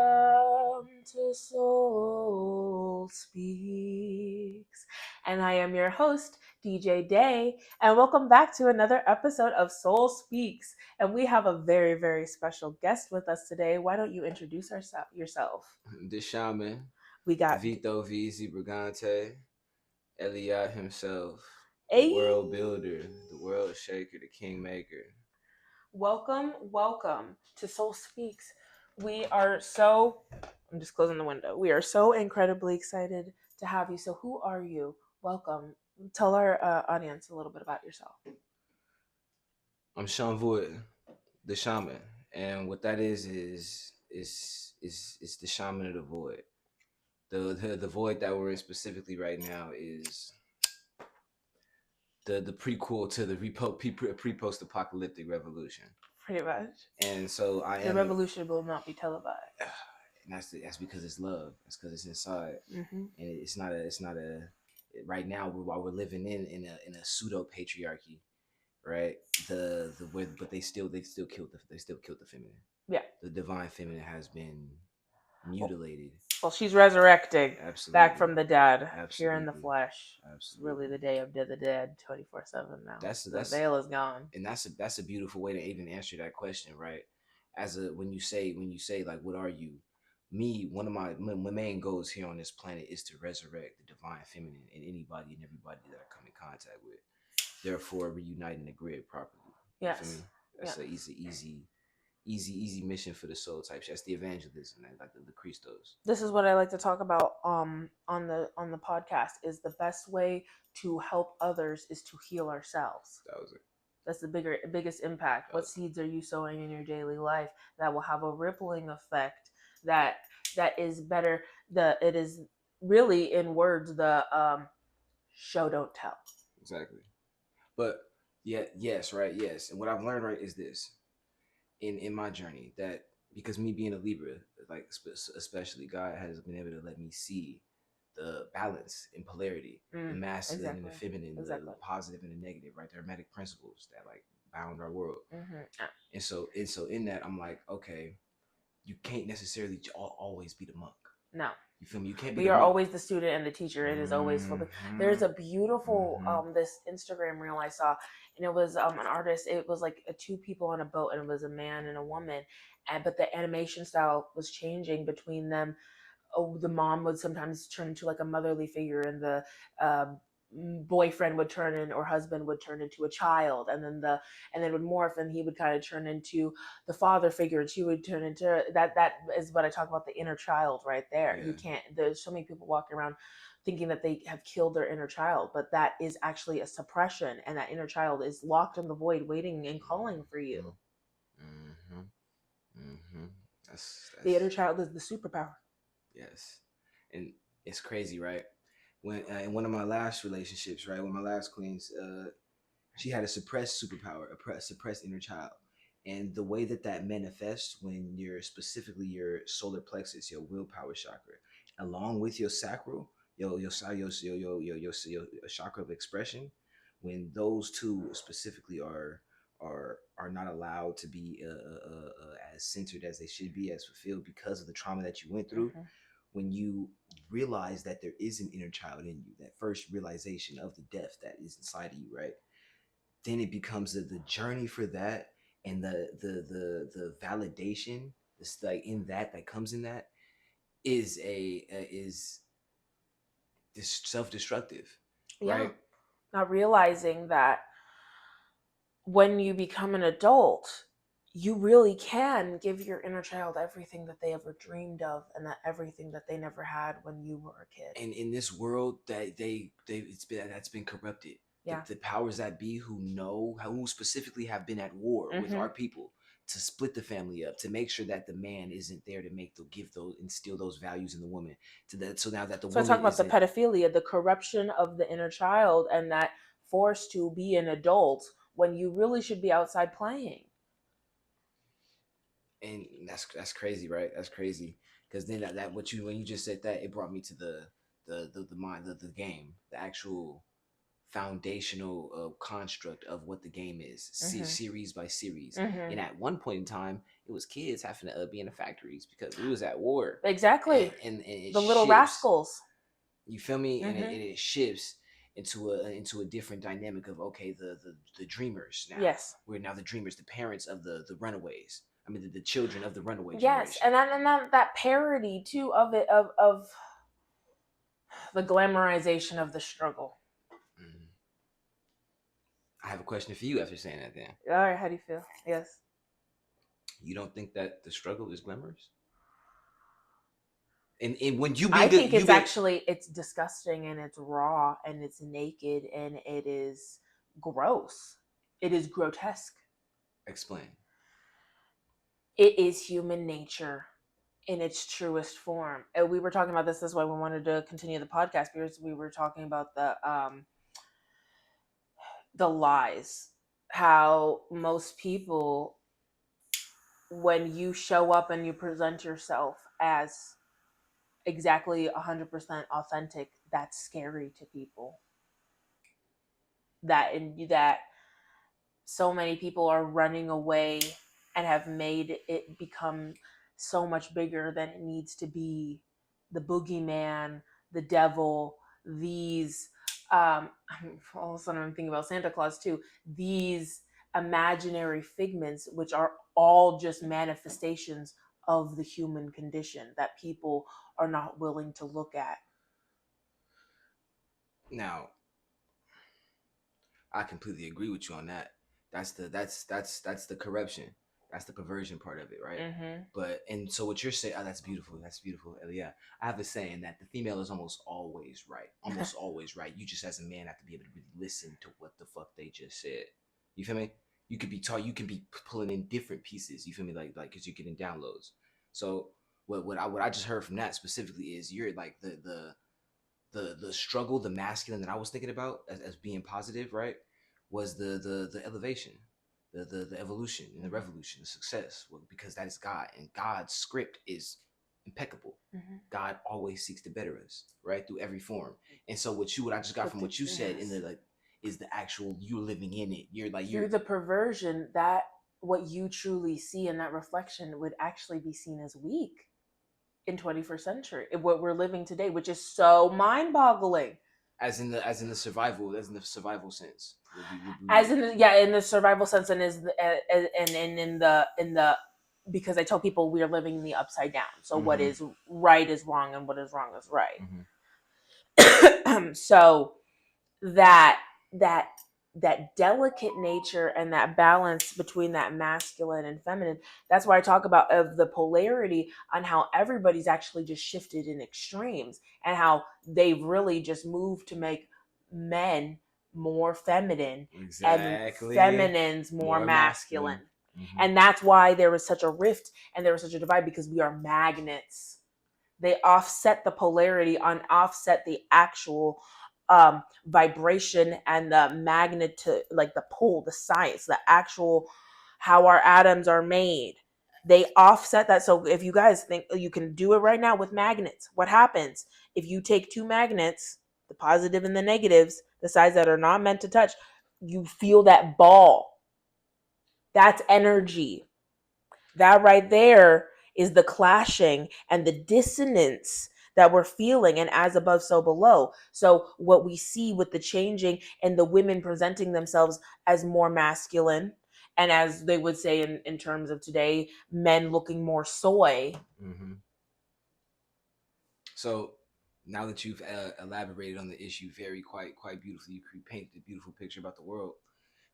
Welcome to Soul Speaks. And I am your host, DJ Day. And welcome back to another episode of Soul Speaks. And we have a very, very special guest with us today. Why don't you introduce yourself? The shaman, We got Vito V. Brigante, Eliot himself, the A. world builder, the world shaker, the kingmaker. Welcome to Soul Speaks. I'm just closing the window. We are so incredibly excited to have you. So, who are you? Welcome. Tell our audience a little bit about yourself. I'm SHAMVOY, the shaman, and what that is the shaman of the void. The void that we're in specifically right now is the prequel to the pre-post apocalyptic revolution. Pretty much. And so I The am, revolution will not be televised. and that's because it's love. That's because it's inside, Mm-hmm. and it's not a. Right now, while we're living in a pseudo patriarchy, right? But they still killed the feminine. Yeah. The divine feminine has been Well, mutilated. she's resurrecting back Absolutely, from the dead here in the absolutely, flesh. It's really absolutely. the day of the dead 24/7 now. That's The that's veil is gone. and that's a beautiful way to even answer that question, right? As a when you say like, what are you? Me, one of my main goals here on this planet is to resurrect the divine feminine in anybody and everybody that I come in contact with. Therefore, reuniting the grid properly. You feel Yes. me? That's Yes. a easy mission for the soul type. That's the evangelism, like the Christos. This is what I like to talk about on the podcast is the best way to help others is to heal ourselves. That was it. That's the biggest impact. That What was seeds are you sowing in your daily life that will have a rippling effect that is better? It is really, in words, the show don't tell. exactly. But yeah, yes, right, yes. And what I've learned, right, is this in my journey, that because me being a Libra, like especially, God has been able to let me see the balance and polarity, the masculine and the Exactly. feminine, the Exactly. positive and the negative, right? The hermetic principles that like bound our world. Mm-hmm. And so in that, I'm like, okay, you can't necessarily always be the monk. No. You feel me? You can't be We the are monk. always the student and the teacher. It is always flipping. Mm-hmm. There's a beautiful Mm-hmm. this Instagram reel I saw, and it was an artist. It was like two people on a boat, and it was a man and a woman, and but the animation style was changing between them. Oh, the mom would sometimes turn into like a motherly figure, and the boyfriend would turn in or husband would turn into a child, and then would morph, and he would kind of turn into the father figure, and she would turn into that. That is what I talk about, the inner child right there. Yeah. You can't. There's so many people walking around thinking that they have killed their inner child, but that is actually a suppression, and that inner child is locked in the void, waiting and calling for you. Mm-hmm. Mm-hmm. The That's inner child is the superpower. yes, and it's crazy, right? When in one of my last relationships, right, one of my last queens, she had a suppressed superpower, suppressed inner child, and the way that manifests when you're specifically your solar plexus, your willpower chakra, along with your sacral, your chakra of expression, when those two specifically are not allowed to be as centered as they should be, as fulfilled because of the trauma that you went through. Mm-hmm. When you realize that there is an inner child in you, that first realization of the depth that is inside of you, right? Then it becomes the journey for that, and the validation, this like in that comes in that is is this self-destructive, Yeah. right? Not realizing that when you become an adult, you really can give your inner child everything that they ever dreamed of, and that everything that they never had when you were a kid. And in this world that that's been corrupted, Yeah. the powers that be who specifically have been at war with Mm-hmm. our people to split the family up, to make sure that the man isn't there to give those, instill those values in the woman, to that, so now that the So I talk woman about the isn't. pedophilia, the corruption of the inner child, and that force to be an adult when you really should be outside playing. And that's crazy, right? That's crazy, because then that what you when you just said that, it brought me to the mind, the game, the actual foundational construct of what the game is, Mhm. series by series. And Mhm. at one point in time, it was kids having to be in the factories because we was at war, Exactly. and it The little shifts. rascals. You feel me? And Mhm. it shifts into a different dynamic of, okay, the dreamers now. Yes. We're now the dreamers, the parents of the runaways. I mean, the children of the runaway Yes, generation. and that parody too of it of the glamorization of the struggle. Mhm. I have a question for you after saying that. Then All right, how do you feel? Yes. you don't think that the struggle is glamorous? And when you I being think you it's being actually it's disgusting and it's raw and it's naked and it is gross. It is grotesque. explain. It is human nature in its truest form. And we were talking about this. That's why we wanted to continue the podcast because we were talking about the lies. How most people, when you show up and you present yourself as exactly 100% authentic, that's scary to people. That so many people are running away and have made it become so much bigger than it needs to be. The boogeyman, the devil, these um all of a sudden I'm thinking about Santa Claus too. These imaginary figments, which are all just manifestations of the human condition that people are not willing to look at. Now, I completely agree with you on that. That's the corruption. That's the perversion part of it, right? Mm-hmm. But and so what you're saying, oh, that's beautiful. That's beautiful. Yeah, I have a saying that the female is almost always right. Almost always right. You just as a man have to be able to really listen to what the fuck they just said. You feel me? You could be taught. You can be pulling in different pieces. You feel me? Like because you're getting downloads. So what I just heard from that specifically is you're like the struggle, the masculine that I was thinking about as being positive, right? Was the elevation, the evolution and the Mm-hmm. revolution, the success. Well, because that is God, and God's script is impeccable. Mm-hmm. God always seeks to better us, right, through every form. And so what I just got But from what you said in yes, the like is the actual you living in it. You're like through you're the perversion, that what you truly see in that reflection would actually be seen as weak in 21st century, in what we're living today, which is so mind-boggling. as in the survival sense. As in the, yeah, in the survival sense, and is and in the because I tell people we are living the upside down. So what Mm-hmm, is right is wrong, and what is wrong is right. mm-hmm. So that that that delicate nature and that balance between that masculine and feminine, that's why I talk about of the polarity on how everybody's actually just shifted in extremes and how they've really just moved to make men more feminine and Exactly. feminines more More masculine. masculine. Mm-hmm. And that's why there was such a rift and there was such a divide, because we are magnets. They offset the polarity on offset the actual vibration and the magnet to like the pull, the science, the actual how our atoms are made. They offset that. So if you guys think you can do it right now with magnets, what happens if you take two magnets, the positive and the negatives, the sides that are not meant to touch, you feel that ball. That's energy. That right there is the clashing and the dissonance that we're feeling, and as above so below. So what we see with the changing and the women presenting themselves as more masculine, and as they would say in terms of today, men looking more soy. Mm-hmm. So now that you've elaborated on the issue very quite beautifully, you painted a beautiful picture about the world.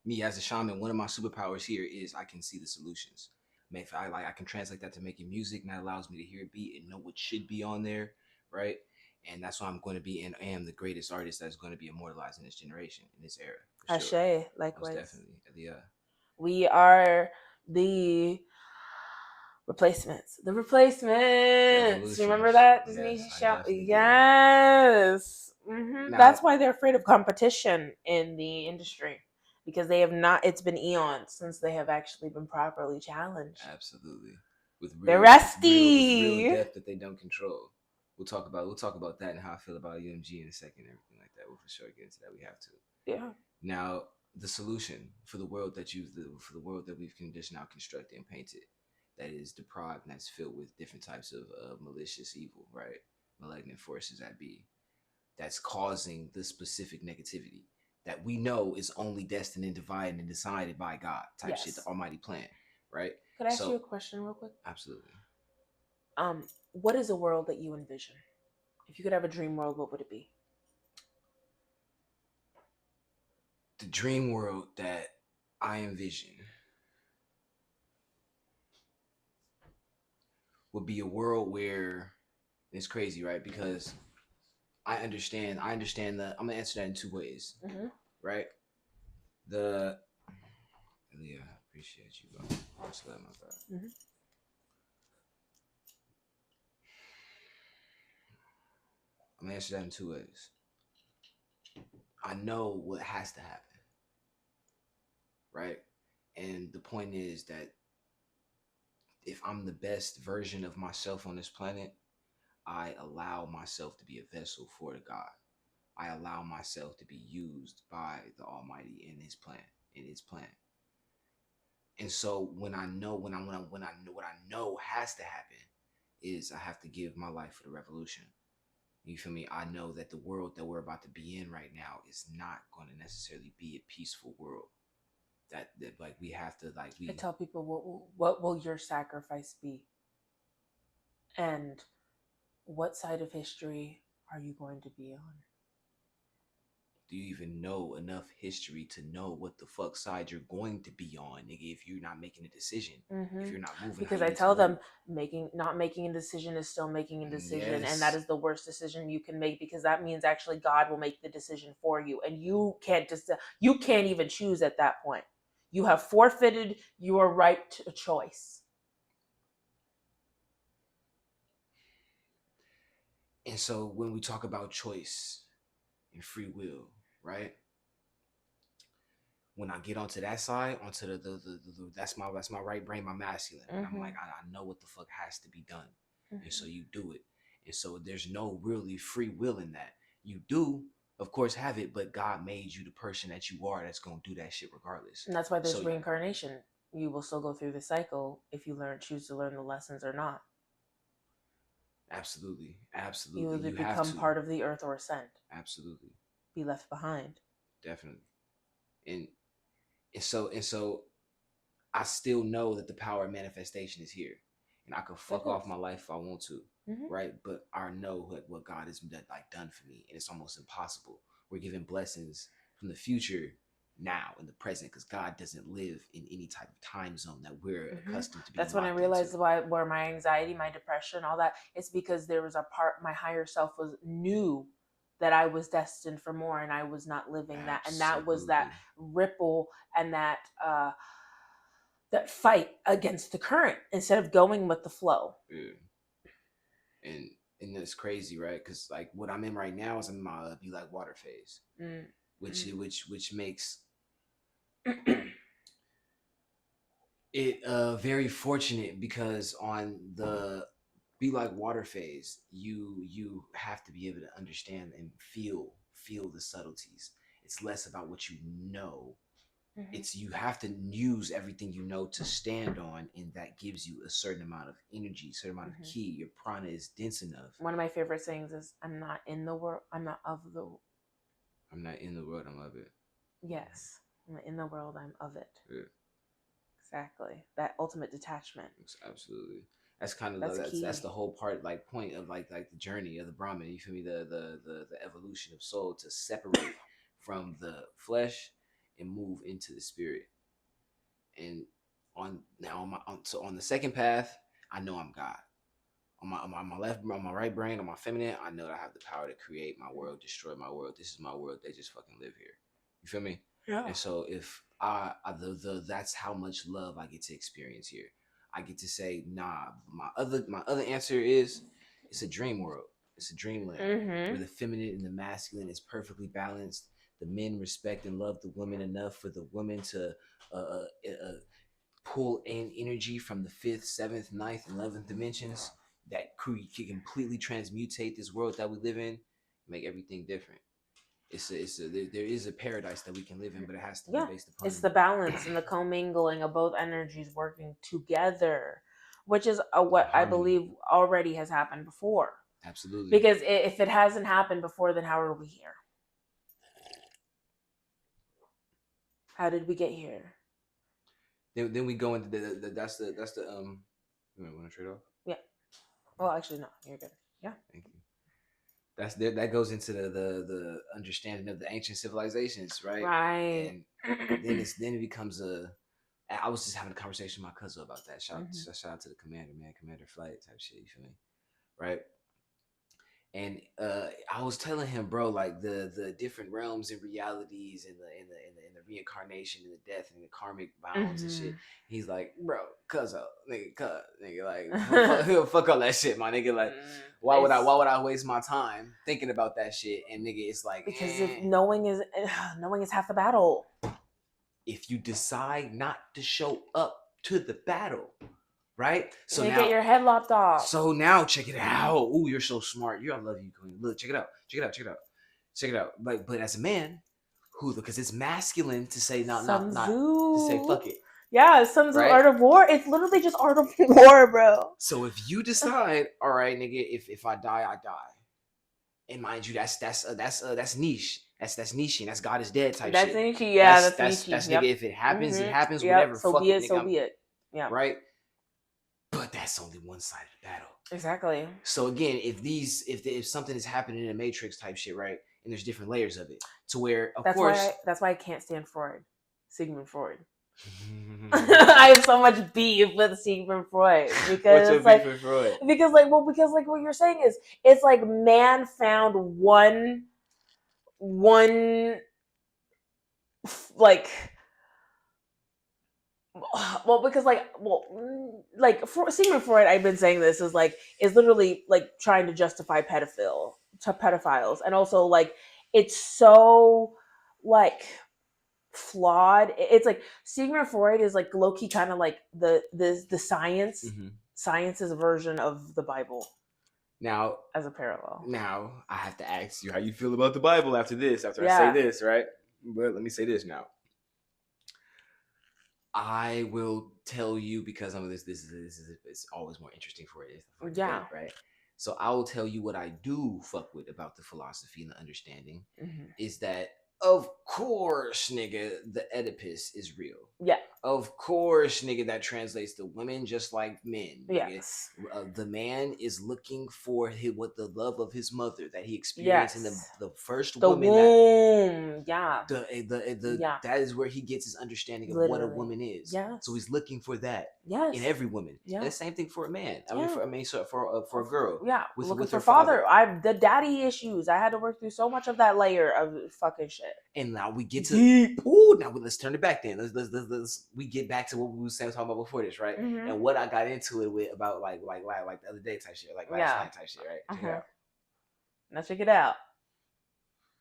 Me as a shaman, one of my superpowers here is I can see the solutions. If I can translate that to making music, and that allows me to hear a beat and know what should be on there, right? And that's why I'm going to be and am the greatest artist that's going to be immortalized in this generation, in this era, for sure. Ashe, Most likewise. definitely. Yeah. We are the replacements. The replacements. Remember Revolutions. that Disney Yes, I show? definitely do. Yes. Now, That's why they're afraid of competition in the industry, because they have not. It's been eons since they have actually been properly challenged. absolutely. They're With real rusty. depth that they don't control. We'll talk about that and how I feel about UMG in a second, and everything like that. We'll for sure get into that. We have to. Yeah. Now, the solution for the world that for the world that we've just now constructed and painted, that is deprived and that's filled with different types of malicious evil, right? Malignant forces that be, that's causing the specific negativity that we know is only destined and divided and decided by God, type shit, the Yes. Almighty plan, right? Could I ask you So, a question real quick? absolutely. What is a world that you envision? If you could have a dream world, what would it be? The dream world that I envision would be a world where it's crazy, right? Because I understand that I'm gonna answer that in two ways, Mm-hmm. right? The Yeah, I appreciate you, bro. Much love, my brother. Mm-hmm. I'm gonna answer that in two ways. I know what has to happen, right? And the point is that if I'm the best version of myself on this planet, I allow myself to be a vessel for the God. I allow myself to be used by the Almighty in His plan, in His plan. And so when I know what I know has to happen is I have to give my life for the revolution. You feel me? I know that the world that we're about to be in right now is not going to necessarily be a peaceful world. That like we have to like I we tell people, what will your sacrifice be? And what side of history are you going to be on? do you even know enough history to know what the fuck side you're going to be on, nigga? If you're not making a decision, if Mm-hmm. you're not moving how Because you I need to tell move, them not making a decision is still making a decision, and that yes, is the worst decision you can make because that means actually God will make the decision for you, and you can't even choose at that point. You have forfeited your right to choice. and so when we talk about choice and free will, right? When I get onto that side, onto that's my right brain, my masculine, and I'm Mm-hmm. like, I know what the fuck has to be done, and so Mm-hmm. you do it, and so there's no really free will in that. You do, of course, have it, but God made you the person that you are that's gonna do that shit regardless. And that's why So there's reincarnation. You will still go through the cycle if you choose to learn the lessons or not. absolutely, You absolutely, either you have become to, part of the earth or ascend, absolutely, be left behind. definitely, and and so I still know that the power of manifestation is here, and I could It fuck off is. my life if I want to, Mm-hmm. right? But I know what God has like done for me, and it's almost impossible. We're given blessings from the future now in the present because God doesn't live in any type of time zone that we're Mm-hmm. accustomed to being That's when I locked into. realized where my anxiety, my depression, all that. It's because there was a part my higher self was knew that I was destined for more, and I was not living that, and that was that Absolutely. ripple and that fight against the current instead of going with the flow. Yeah. And and it's crazy, right? Because like what I'm in right now is I'm in my be like water phase, which makes it very fortunate because on the be like water phase you have to be able to understand and feel the subtleties. It's less about what you know, Mm-hmm. it's you have to use everything you know to stand on, and that gives you a certain amount of energy, certain amount of Mm-hmm. ki. Your prana is dense enough. One of my favorite sayings is, "I'm not in the world. I'm not of the." I'm not in the world, I'm of it. Yes, I'm not in the world. I'm of it. Yeah, Exactly. That ultimate detachment. it's absolutely, that's kind of That's that's key. the whole part, like point of like the journey of the Brahman. You feel me? The evolution of soul to separate from the flesh and move into the spirit. And on now so on the second path, I know I'm God. On my left, on my right brain, on my feminine, I know that I have the power to create my world, destroy my world. This is my world. They just fucking live here. You feel me? Yeah. And so if the that's how much love I get to experience here. I get to say, nah. My other answer is it's a dream world. It's a dreamland where Mm-hmm. the feminine and the masculine is perfectly balanced. The men respect and love the women enough for the women to pull in energy from the fifth, seventh, ninth, and 11th dimensions that can completely transmutate this world that we live in, make everything different. There is a paradise that we can live in, but it has to be Yeah, based it's upon the balance and the commingling of both energies working together, which is what I harmony. believe already has happened before. Absolutely. Because if it hasn't happened before, then how are we here? How did we get here? Then we go into that's the You want to trade off? Yeah. Well, actually, no. You're good. Yeah. Thank you. That goes into the understanding of the ancient civilizations, right? Right. And then it becomes a. I was just having a conversation with my cousin about that. Shout out to the commander, man, commander flight type shit. You feel me? Right? And I was telling him, bro, like the different realms and realities and the reincarnation and the death and the karmic bounds and shit. He's like, bro, nigga, like fuck all that shit, my nigga. Like, why would I waste my time thinking about that shit? And nigga, it's like, because if knowing is half the battle. If you decide not to show up to the battle, right? So you get your head lopped off. So now check it out. Ooh, you're so smart. I love you, Queen. Look, check it out. Like, but as a man, because it's masculine to say not to say fuck it. Yeah, Sun Tzu, right? Art of War. It's literally just Art of War, bro. So if you decide, all right, nigga, if I die, I die. And mind you, that's niche. That's niche. That's God is dead type that's shit. Niche, yeah, that's niche. That's nigga. If it happens, it happens. Whatever. So fuck be it, it. So nigga, be it. Yeah. Right. But that's only one side of the battle. Exactly. So again, if something is happening in a Matrix type shit, right, and there's different layers of it, to where that's why I can't stand Freud, Sigmund Freud. I have so much beef with Sigmund Freud because what's your beef with Freud? Because what you're saying is it's like man found one like. Well, because Sigmund Freud, I've been saying this is literally like trying to justify pedophiles, and also like it's so like flawed. It's like Sigmund Freud is like low key kind of like the science's version of the Bible. Now, as a parallel. Now I have to ask you how you feel about the Bible after I say this, right? But let me say this now. I will tell you because some of this is it's always more interesting for it. Debate, right? So I will tell you what I do fuck with about the philosophy and the understanding is that of course, nigga, the Oedipus is real. Yeah. Of course, nigga, that translates to women just like men. Yes. The man is looking for what the love of his mother that he experienced in the first woman. Womb. That is where he gets his understanding of what a woman is. Yeah. So he's looking for that. Yes. In every woman. Yeah. And the same thing for a man. For a girl. Yeah. With her father. The daddy issues. I had to work through so much of that layer of fucking shit. And now we get to now let's turn it back then. We get back to what we were talking about before this, right? And what I got into it with about like the other day type shit, like last night type shit, right? Check it out. Now check it out.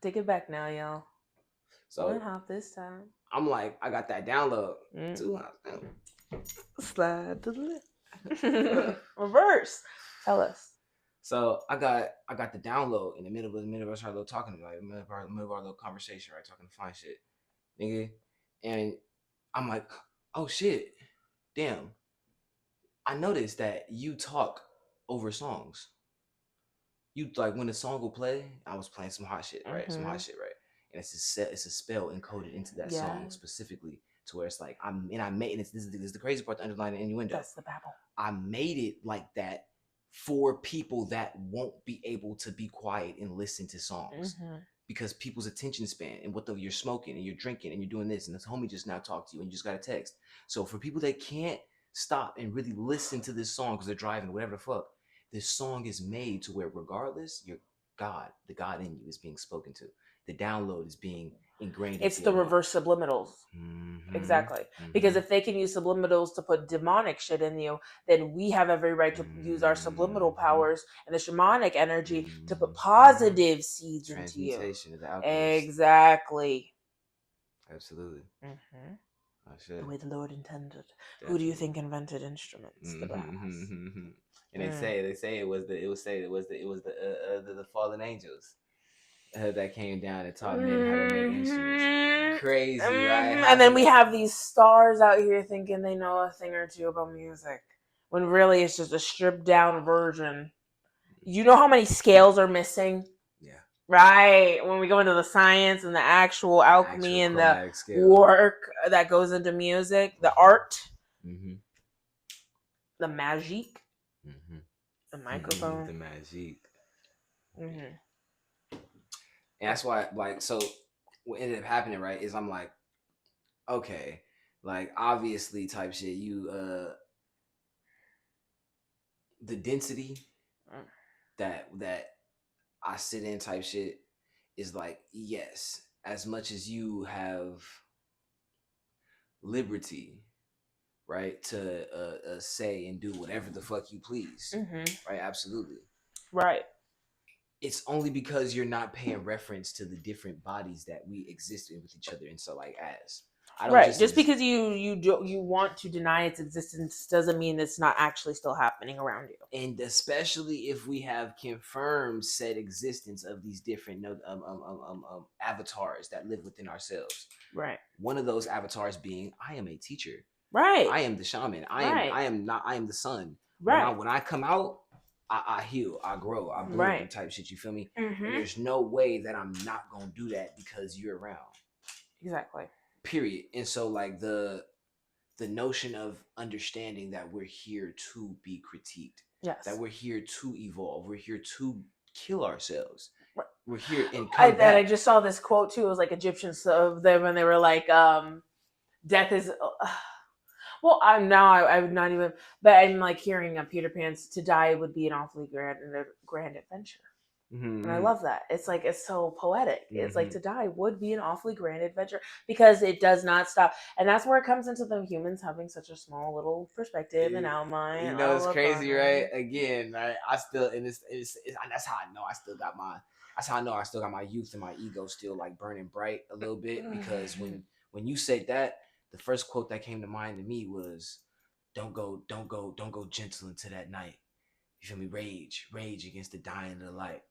Take it back now, y'all. So one hop this time. I'm like, I got that download. 2 hops. Slide to the left. Reverse. Tell us. So I got the download in the middle of us our little talking, like middle of our little conversation, right? Talking fine shit, nigga. And I'm like, oh shit, damn. I noticed that you talk over songs. You like when the song will play, I was playing some hot shit, right? Some hot shit, right? And it's a spell encoded into that song specifically to where it's like I made this is the crazy part, the underlying innuendo. That's the babble. I made it like that for people that won't be able to be quiet and listen to songs. Because people's attention span and you're smoking and you're drinking and you're doing this and this homie just now talked to you and you just got a text. So for people that can't stop and really listen to this song because they're driving, whatever the fuck, this song is made to where regardless, the God in you is being spoken to. The download is being ingrained. It's the reverse subliminals. Exactly. Because if they can use subliminals to put demonic shit in you, then we have every right to use our subliminal powers and the shamanic energy to put positive seeds into you. Transmutation of the exactly. Absolutely. The way the Lord intended. Definitely. Who do you think invented instruments? The brass. And they say it was the fallen angels. that came down and taught men how to make instruments. Crazy, right? And then Having we that. have these stars out here thinking they know a thing or two about music, when really it's just a stripped down version. You know how many scales are missing? Yeah. Right. When we go into the science and the actual alchemy Actual and the chromatic scale. work that goes into music, the art, Mm-hmm. the magic, Mm-hmm. the Mm-hmm. microphone. The magic. Mm-hmm. And that's why, like, so what ended up happening, right, is I'm like, okay, like obviously type shit, you the density that I sit in type shit is like, yes, as much as you have liberty, right, to say and do whatever the fuck you please, Mm-hmm. right? Absolutely. Right. It's only because you're not paying reference to the different bodies that we exist in with each other. And so, like, as I don't Right. just Just because you want to deny its existence doesn't mean it's not actually still happening around you. and especially if we have confirmed said existence of these different avatars that live within ourselves. Right. One of those avatars being, I am a teacher. Right. I am the shaman. Right. I am not. I am the sun. Right. When I come out, I heal. I grow. I bloom. Right. Type shit. You feel me? Mm-hmm. And there's no way that I'm not gonna do that because you're around. Exactly. Period. And so like the notion of understanding that we're here to be critiqued. Yes. That we're here to evolve. We're here to kill ourselves. Right. We're here and come back. I just saw this quote too. It was like Egyptians of them, and they were like, "Death is." Well, I'm not even, but I'm like hearing Peter Pan's "To die would be an awfully grand adventure." Mm-hmm. And I love that. It's like, it's so poetic. It's like, Mm-hmm. to die would be an awfully grand adventure because it does not stop. And that's where it comes into the humans having such a small little perspective and outline. You know, it's crazy, right? Again, right? I still, and that's how I know I still got my. That's how I know I still got my youth and my ego still like burning bright a little bit, because when you said that, the first quote that came to mind to me was, don't go gentle into that night. You feel me? Rage against the dying of the light.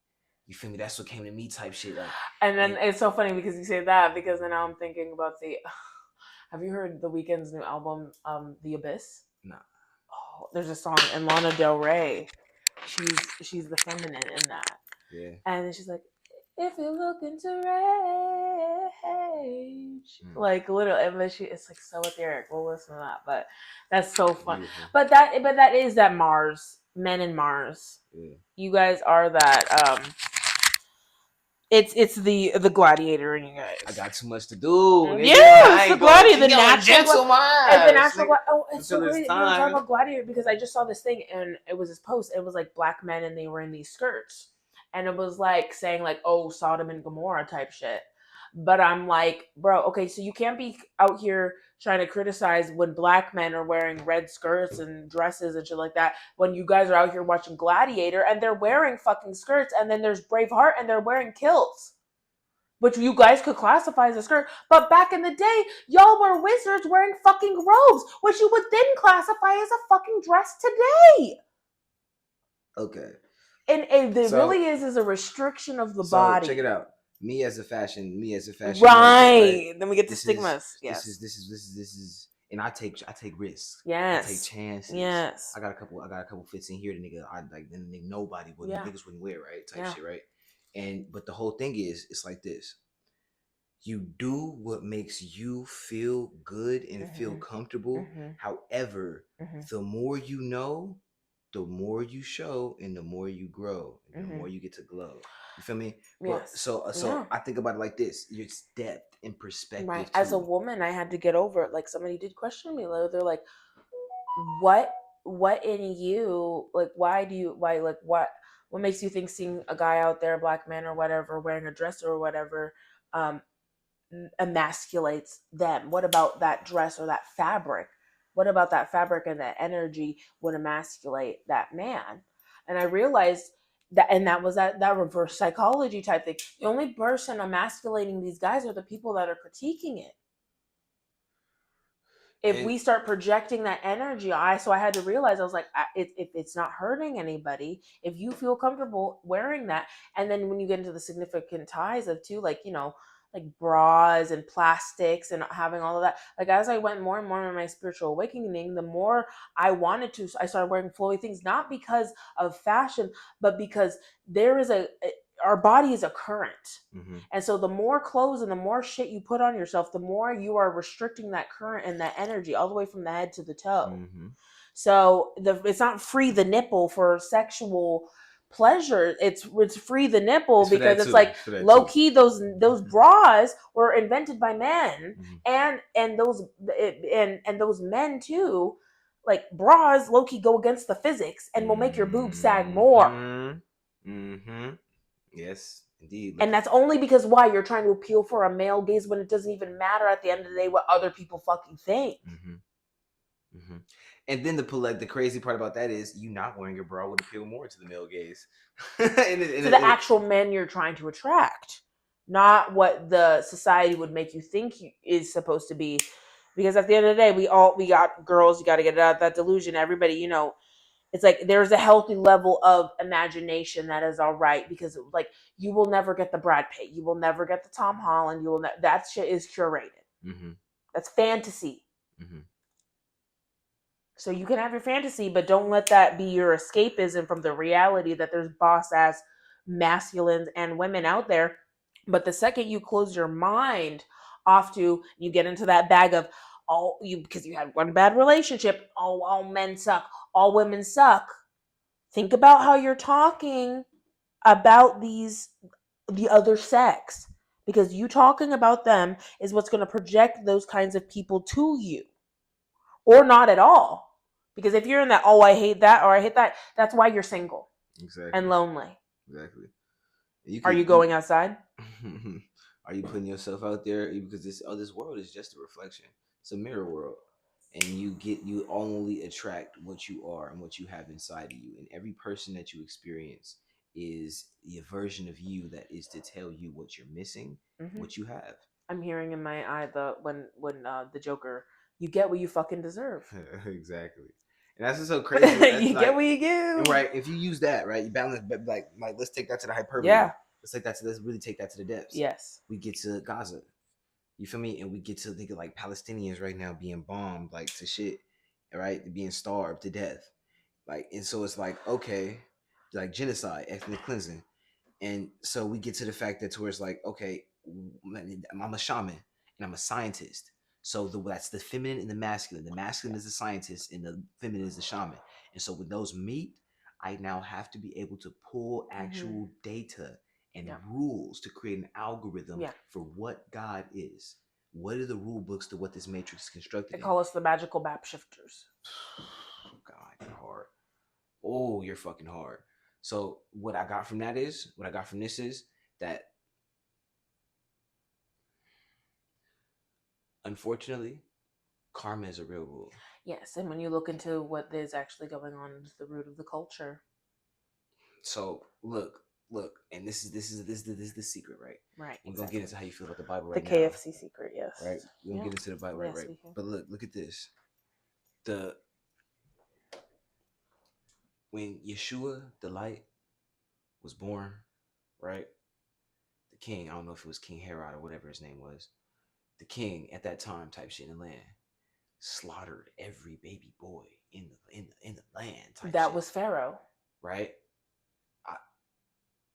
You feel me? That's what came to me, type shit. Like, and then it's so funny because you say that, because then now I'm thinking about the. Have you heard The Weeknd's new album, The Abyss? Nah. Oh, there's a song, and Lana Del Rey, she's the feminine in that. Yeah. And she's like, if you're looking to rage, like literally, and then it's like so etheeric. We'll listen to that, but that's so fun. Beautiful. But that is that Mars, men in Mars. Yeah. You guys are that. It's the gladiator in you guys. I got too much to do. Yeah, it's the gladiator, the natural mind. the natural. Oh, it's so Until great it's that you were talking time. about gladiator, because I just saw this thing and it was this post. It was like black men and they were in these skirts, and it was like saying like, oh, Sodom and Gomorrah type shit. But I'm like, bro, okay, so you can't be out here trying to criticize when black men are wearing red skirts and dresses and shit like that, when you guys are out here watching Gladiator and they're wearing fucking skirts, and then there's Braveheart and they're wearing kilts, which you guys could classify as a skirt. But back in the day, y'all were wizards wearing fucking robes, which you would then classify as a fucking dress today. Okay. And there really is a restriction of the body. Check it out. Me as a fashion right. Right? Then we get to stigmas. This is, and I take risks. Yes. I take chances. Yes. I got a couple fits in here. The nigga, nobody wouldn't, niggas wouldn't wear, right? Type shit, right? But the whole thing is, it's like this. You do what makes you feel good and feel comfortable. However, the more you know, the more you show, and the more you grow, and the more you get to glow. You feel me? Yes. So I think about it like this: it's depth and perspective. Right. As a woman, I had to get over it. Like, somebody did question me. They're like, "What in you? Like, what makes you think seeing a guy out there, a black man or whatever, wearing a dress or whatever, emasculates them? What about that dress or that fabric? What about that fabric and that energy would emasculate that man?" And I realized that, and that was that reverse psychology type thing. The only person emasculating these guys are the people that are critiquing it. if And we start projecting that energy, so I had to realize, I was like, if it's not hurting anybody, if you feel comfortable wearing that. And then when you get into the significant ties of too, like, like bras and plastics and having all of that, like as I went more and more in my spiritual awakening, the more I started wearing flowy things, not because of fashion, but because there is our body is a current. mm-hmm. And so the more clothes and the more shit you put on yourself, the more you are restricting that current and that energy all the way from the head to the toe. Mm-hmm. So it's not free the nipple for sexual pleasure. It's free the nipple It's for that because it's too. like It's for that low too. key those bras were invented by men, Mm-hmm. and those men too, like bras low key go against the physics and will make your boobs sag more. Mm-hmm. Mm-hmm. Yes, indeed. Look And at that's only because why you're trying to appeal for a male gaze when it doesn't even matter at the end of the day what other people fucking think. mm-hmm. Mm-hmm. And then the crazy part about that is you not wearing your bra would appeal more to the male gaze. To the actual men you're trying to attract, not what the society would make you think is supposed to be. Because at the end of the day, we got girls. You got to get out that delusion. Everybody, it's like there's a healthy level of imagination that is all right, because like you will never get the Brad Pitt, you will never get the Tom Holland, that shit is curated. mm-hmm. That's fantasy. Mm-hmm. So you can have your fantasy, but don't let that be your escapism from the reality that there's boss ass masculines and women out there. But the second you close your mind off to, you get into that bag of all you, because you had one bad relationship, all men suck, all women suck. Think about how you're talking about the other sex, because you talking about them is what's going to project those kinds of people to you, or not at all. Because if you're in that, oh, I hate that or I hate that, that's why you're single and Exactly. lonely. Exactly. You Are could you going outside? are you putting yourself out there because this world is just a reflection. It's a mirror world. And you only attract what you are and what you have inside of you. And every person that you experience is the version of you that is to tell you what you're missing, Mm-hmm. what you have. I'm hearing in my eye when the Joker, you get what you fucking deserve. Exactly. And that's just so crazy. That's You get like, what you and give. right, if you use that, right, you balance, but like let's take that to the hyperbole. Yeah. Let's really take that to the depths. Yes. We get to Gaza. You feel me? And we get to think of like Palestinians right now being bombed like to shit, right? Being starved to death. Like, and so it's like, okay, like genocide, ethnic cleansing. And so we get to the fact that to where it's like, okay, I'm a shaman and I'm a scientist. So that's the feminine and the masculine. The masculine is the scientist and the feminine is the shaman. And so when those meet, I now have to be able to pull Mm-hmm. actual data and Yeah. rules to create an algorithm Yeah. for what God is. What are the rule books to what this matrix is They constructed in? call us the magical map shifters. God, you're hard. Oh, you're fucking hard. So what I got from this is that unfortunately, karma is a real rule. Yes, and when you look into what is actually going on, it's the root of the culture. So look, and this is the secret, right? Right. We're gonna get Exactly. into how you feel about the Bible The right now, KFC secret. Yes. right? We're gonna Yeah. get into the Bible, right, Yes, right. we can. But look at this. The When Yeshua, the light, was born, right? The king, I don't know if it was King Herod or whatever his name was, the king at that time type shit in the land, slaughtered every baby boy in the land type That shit, was Pharaoh. right?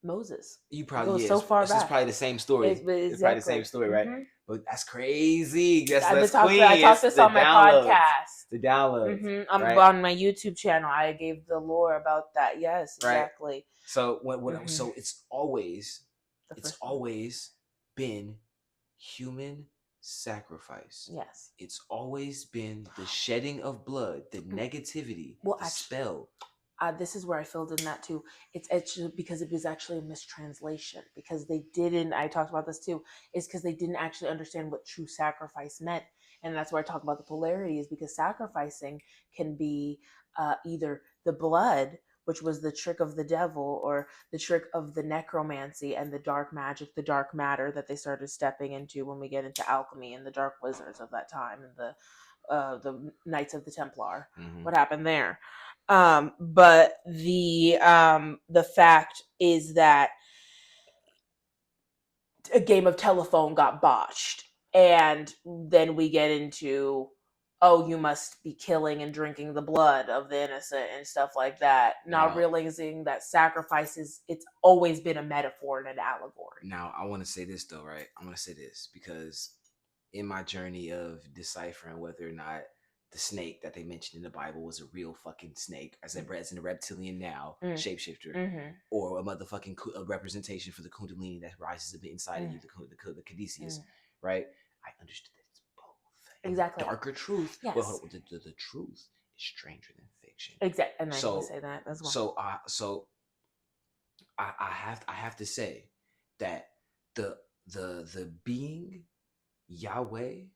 Moses. You It probably goes yeah, so far it's back. probably the same story. It's probably the same Exactly. story, right? Mm-hmm. But that's crazy. I That's talked. queen. I talked It's this the on my downloads. podcast. The downloads, Mm-hmm. right? On my YouTube channel. I gave the lore about that. Yes, Right. exactly. So Mm-hmm. so it's always The it's first one. always been human sacrifice. Yes. It's always been the shedding of blood, the negativity, Well, the actually, spell. this is where I filled in that too. It's actually because it was actually a mistranslation, because they didn't. I talked about this too. Is because they didn't actually understand what true sacrifice meant, and that's where I talk about the polarities. Because sacrificing can be either the blood, which was the trick of the devil, or the trick of the necromancy and the dark magic, the dark matter that they started stepping into when we get into alchemy and the dark wizards of that time, and the the Knights of the Templar. Mm-hmm. What happened there? But the fact is that a game of telephone got botched, and then we get into, oh, you must be killing and drinking the blood of the innocent and stuff like that, not Now, realizing that sacrifices, it's always been a metaphor and an allegory. now I want to say this though, right? I want to say this because in my journey of deciphering whether or not the snake that they mentioned in the Bible was a real fucking snake, as in a reptilian now Mm. shapeshifter, Mm-hmm. or a motherfucking a representation for the Kundalini that rises a bit inside of Mm. you, the Caduceus, Mm. right? I understood that it's both. And the Exactly. darker truth, well, Yes. hold on, the truth is stranger than fiction. Exactly. And I can So, say that as well. I have to say that the the being Yahweh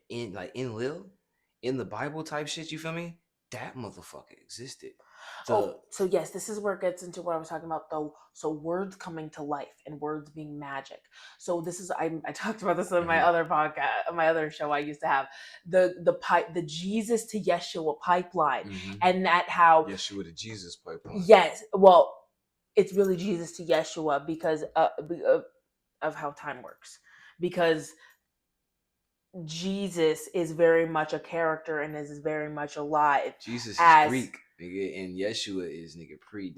in like in Lil in the Bible type shit, you feel me? That motherfucker existed. Oh, The so yes, this is where it gets into what I was talking about though. So words coming to life and words being magic. So this is I talked about this on my Mhm. other podcast, my other show I used to have, the Jesus to Yeshua pipeline, and that how Yeshua to Jesus pipeline. yes, well, it's really Jesus to Yeshua because of how time works, because Jesus is very much a character and is very much alive Jesus is as. Greek, nigga, and Yeshua is nigga pre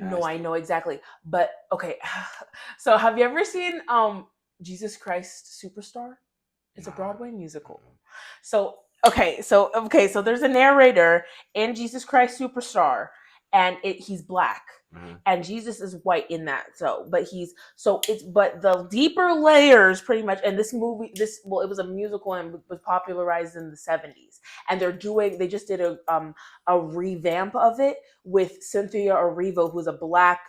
No, I dynastic. know exactly. But okay. So have you ever seen Jesus Christ Superstar? It's a Nah. Broadway musical. So so there's a narrator in Jesus Christ Superstar, and he's black. Uh-huh. And Jesus is white in that. So, but he's so it's but the deeper layers pretty much. And this movie, it was a musical and was popularized in the 70s. And they just did a revamp of it with Cynthia Erivo, who's a black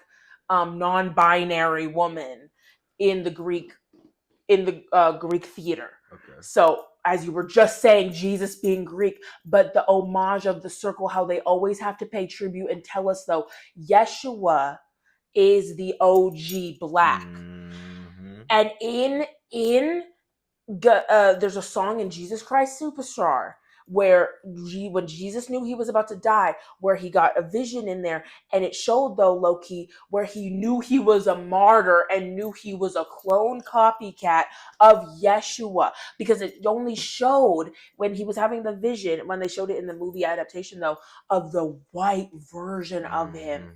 non-binary woman in the Greek theater. Okay. So, as you were just saying, Jesus being Greek, but the homage of the circle, how they always have to pay tribute and tell us though, Yeshua is the OG black, Mm-hmm. and in there's a song in Jesus Christ Superstar where when Jesus knew he was about to die, where he got a vision in there, and it showed though Loki where he knew he was a martyr and knew he was a clone copycat of Yeshua, because it only showed when he was having the vision, when they showed it in the movie adaptation though, of the white version of him. Mm-hmm.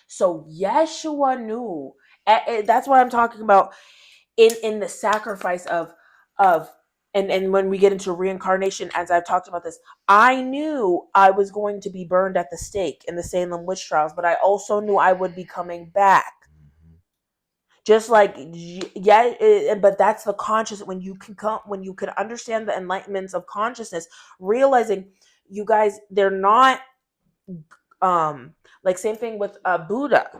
So Yeshua knew, and that's what I'm talking about in the sacrifice of and when we get into reincarnation, as I've talked about this, I knew I was going to be burned at the stake in the Salem witch trials, but I also knew I would be coming back. Just like, yeah, but that's the conscious, when you can come, when you can understand the enlightenments of consciousness, realizing, you guys, they're not like, same thing with Buddha.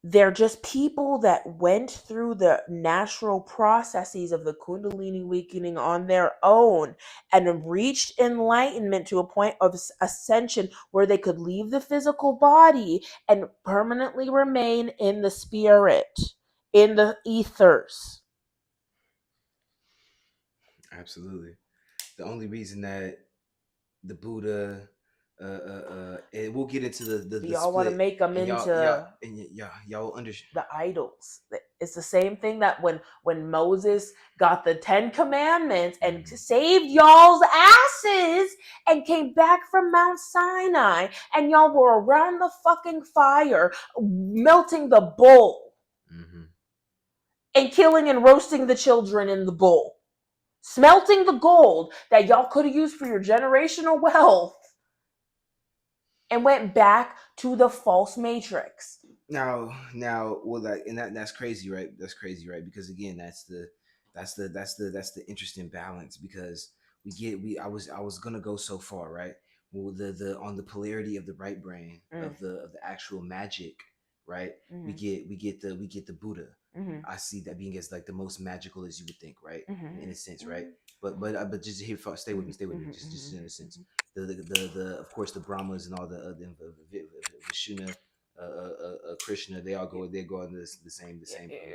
They're just people that went through the natural processes of the Kundalini awakening on their own and reached enlightenment to a point of ascension where they could leave the physical body and permanently remain in the spirit, in the ethers. Absolutely. The only reason that the Buddha, and we'll get into the Y'all want to split, make them and y'all into and y'all will understand. the idols. It's the same thing that when Moses got the 10 commandments and saved y'all's asses and came back from Mount Sinai, and y'all were around the fucking fire melting the bull and killing and roasting the children in the bull, smelting the gold that y'all could have used for your generational wealth, and went back to the false matrix. Now, well, like, and that's crazy, right? That's crazy, right? Because again, that's the interesting balance, because I was gonna go so far, right? Well, the on the polarity of the right brain of the actual magic, right? We get the Buddha. I see that being as like the most magical as you would think, right? In a sense, right? But just here, stay with me, just in a sense. The of course the Brahmas and all the Vishnu, Krishna, they go in the same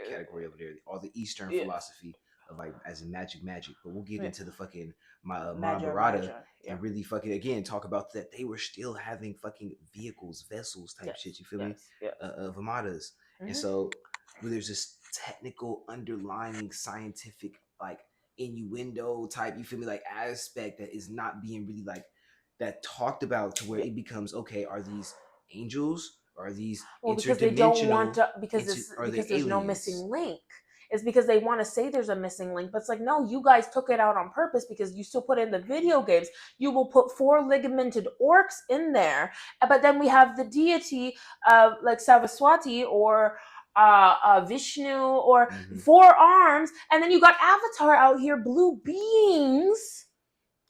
category over there. All the Eastern philosophy of like as in magic. But we'll get Yeah. into the fucking Magi. Mahabharata Yeah. and really fucking again talk about that they were still having fucking vehicles, vessels type shit. Yes. You feel me? Yes. Yes. Vimadas, and Hmm. so where there's this technical underlining scientific like innuendo type, you feel me, like aspect that is not being really like that talked about to where Yeah. it becomes okay, are these angels, are these Well, because they don't want interdimensional, to, because into, it's are they because there's no aliens? missing link. It's because they want to say there's a missing link, but it's like, no, you guys took it out on purpose because you still put in the video games. You will put four ligamented orcs in there, but then we have the deity of like Saraswati or Vishnu or Mm-hmm. four arms, and then you got Avatar out here, blue beings.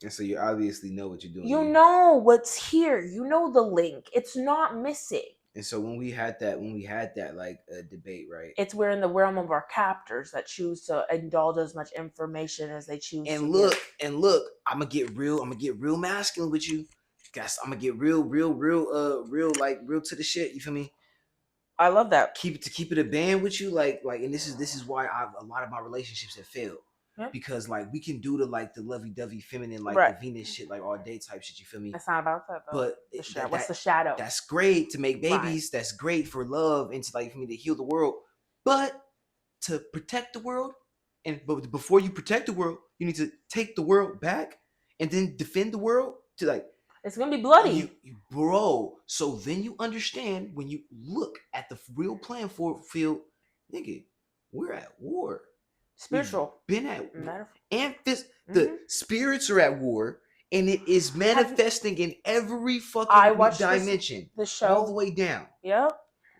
And so you obviously know what you're doing. You know what's here. You know the link. It's not missing. And so when we had that like debate, right? It's we're in the realm of our captors that choose to indulge as much information as they choose to And give. look, I'm gonna get real. I'm gonna get real masculine with you, guys. I'm gonna get real like real to the shit. You feel me? I love that. Keep it a band with you, like, and this is why a lot of my relationships have failed. Yeah. Because like we can do the lovey-dovey feminine, like the Right. Venus shit, like all day type shit. You feel me? It's not about that though. But The shadow. that What's that the shadow? that's great to make Right. babies. That's great for love and to like for me to heal the world. But to protect the world, but before you protect the world, you need to take the world back and then defend the world to like It's gonna be bloody. bro. So then you understand when you look at the real playing field, nigga, we're at war. We've Spiritual. been at Metaphor. and the Mhm. spirits are at war, and it is manifesting in every I fucking watched dimension, the all the show. way down. Yep.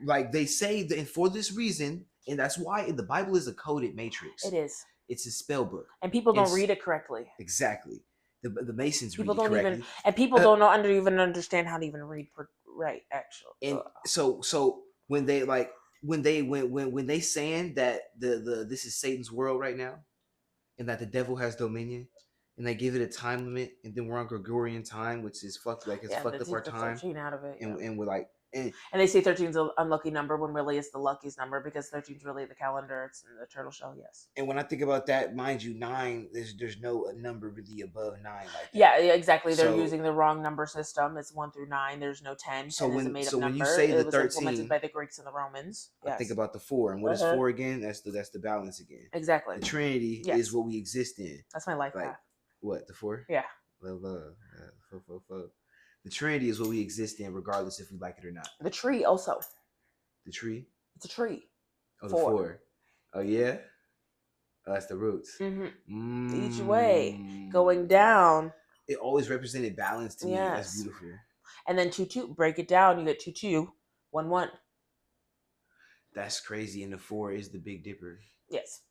Like they say that, and for this reason, and that's why the Bible is a coded It matrix. is. It's a spell book, And people and don't read it correctly. exactly the Masons read People it don't even, correctly. and people Uh, don't know even understand how to even read right. Actually, and so when they like when they saying that the this is Satan's world right now, and that the devil has dominion, and they give it a time limit, and then we're on Gregorian time, which is fucked like it's yeah, they fucked up our take the time, 13 out of it. Yeah. and we're like, And they say 13 is an unlucky number when really it's the luckiest number because 13 is really the calendar. It's in the turtle shell. Yes. and when I think about that, mind you, nine, there's no number really above nine like that. Yeah, exactly. They're So using the wrong number system. It's 1 through 9. There's no 10. 10 is a made up when you number. say the It was implemented 13, by the Greeks and the Romans. I think Yes. about the four, and what is Uh-huh. four again? That's the balance again. Exactly. The Trinity Yes. is what we exist in. That's my life Like path. what, the four? Yeah. Love. The Trinity is what we exist in, regardless if we like it or not. The tree also. The tree. It's a tree. Oh, the four. Oh yeah. Oh, that's the roots. Mm-hmm. Each way going down. It always represented balance to me. Yes. That's beautiful. And then 2 2. Break it down. You get 2 2. 1 1. That's crazy. And the four is the Big Dipper. Yes.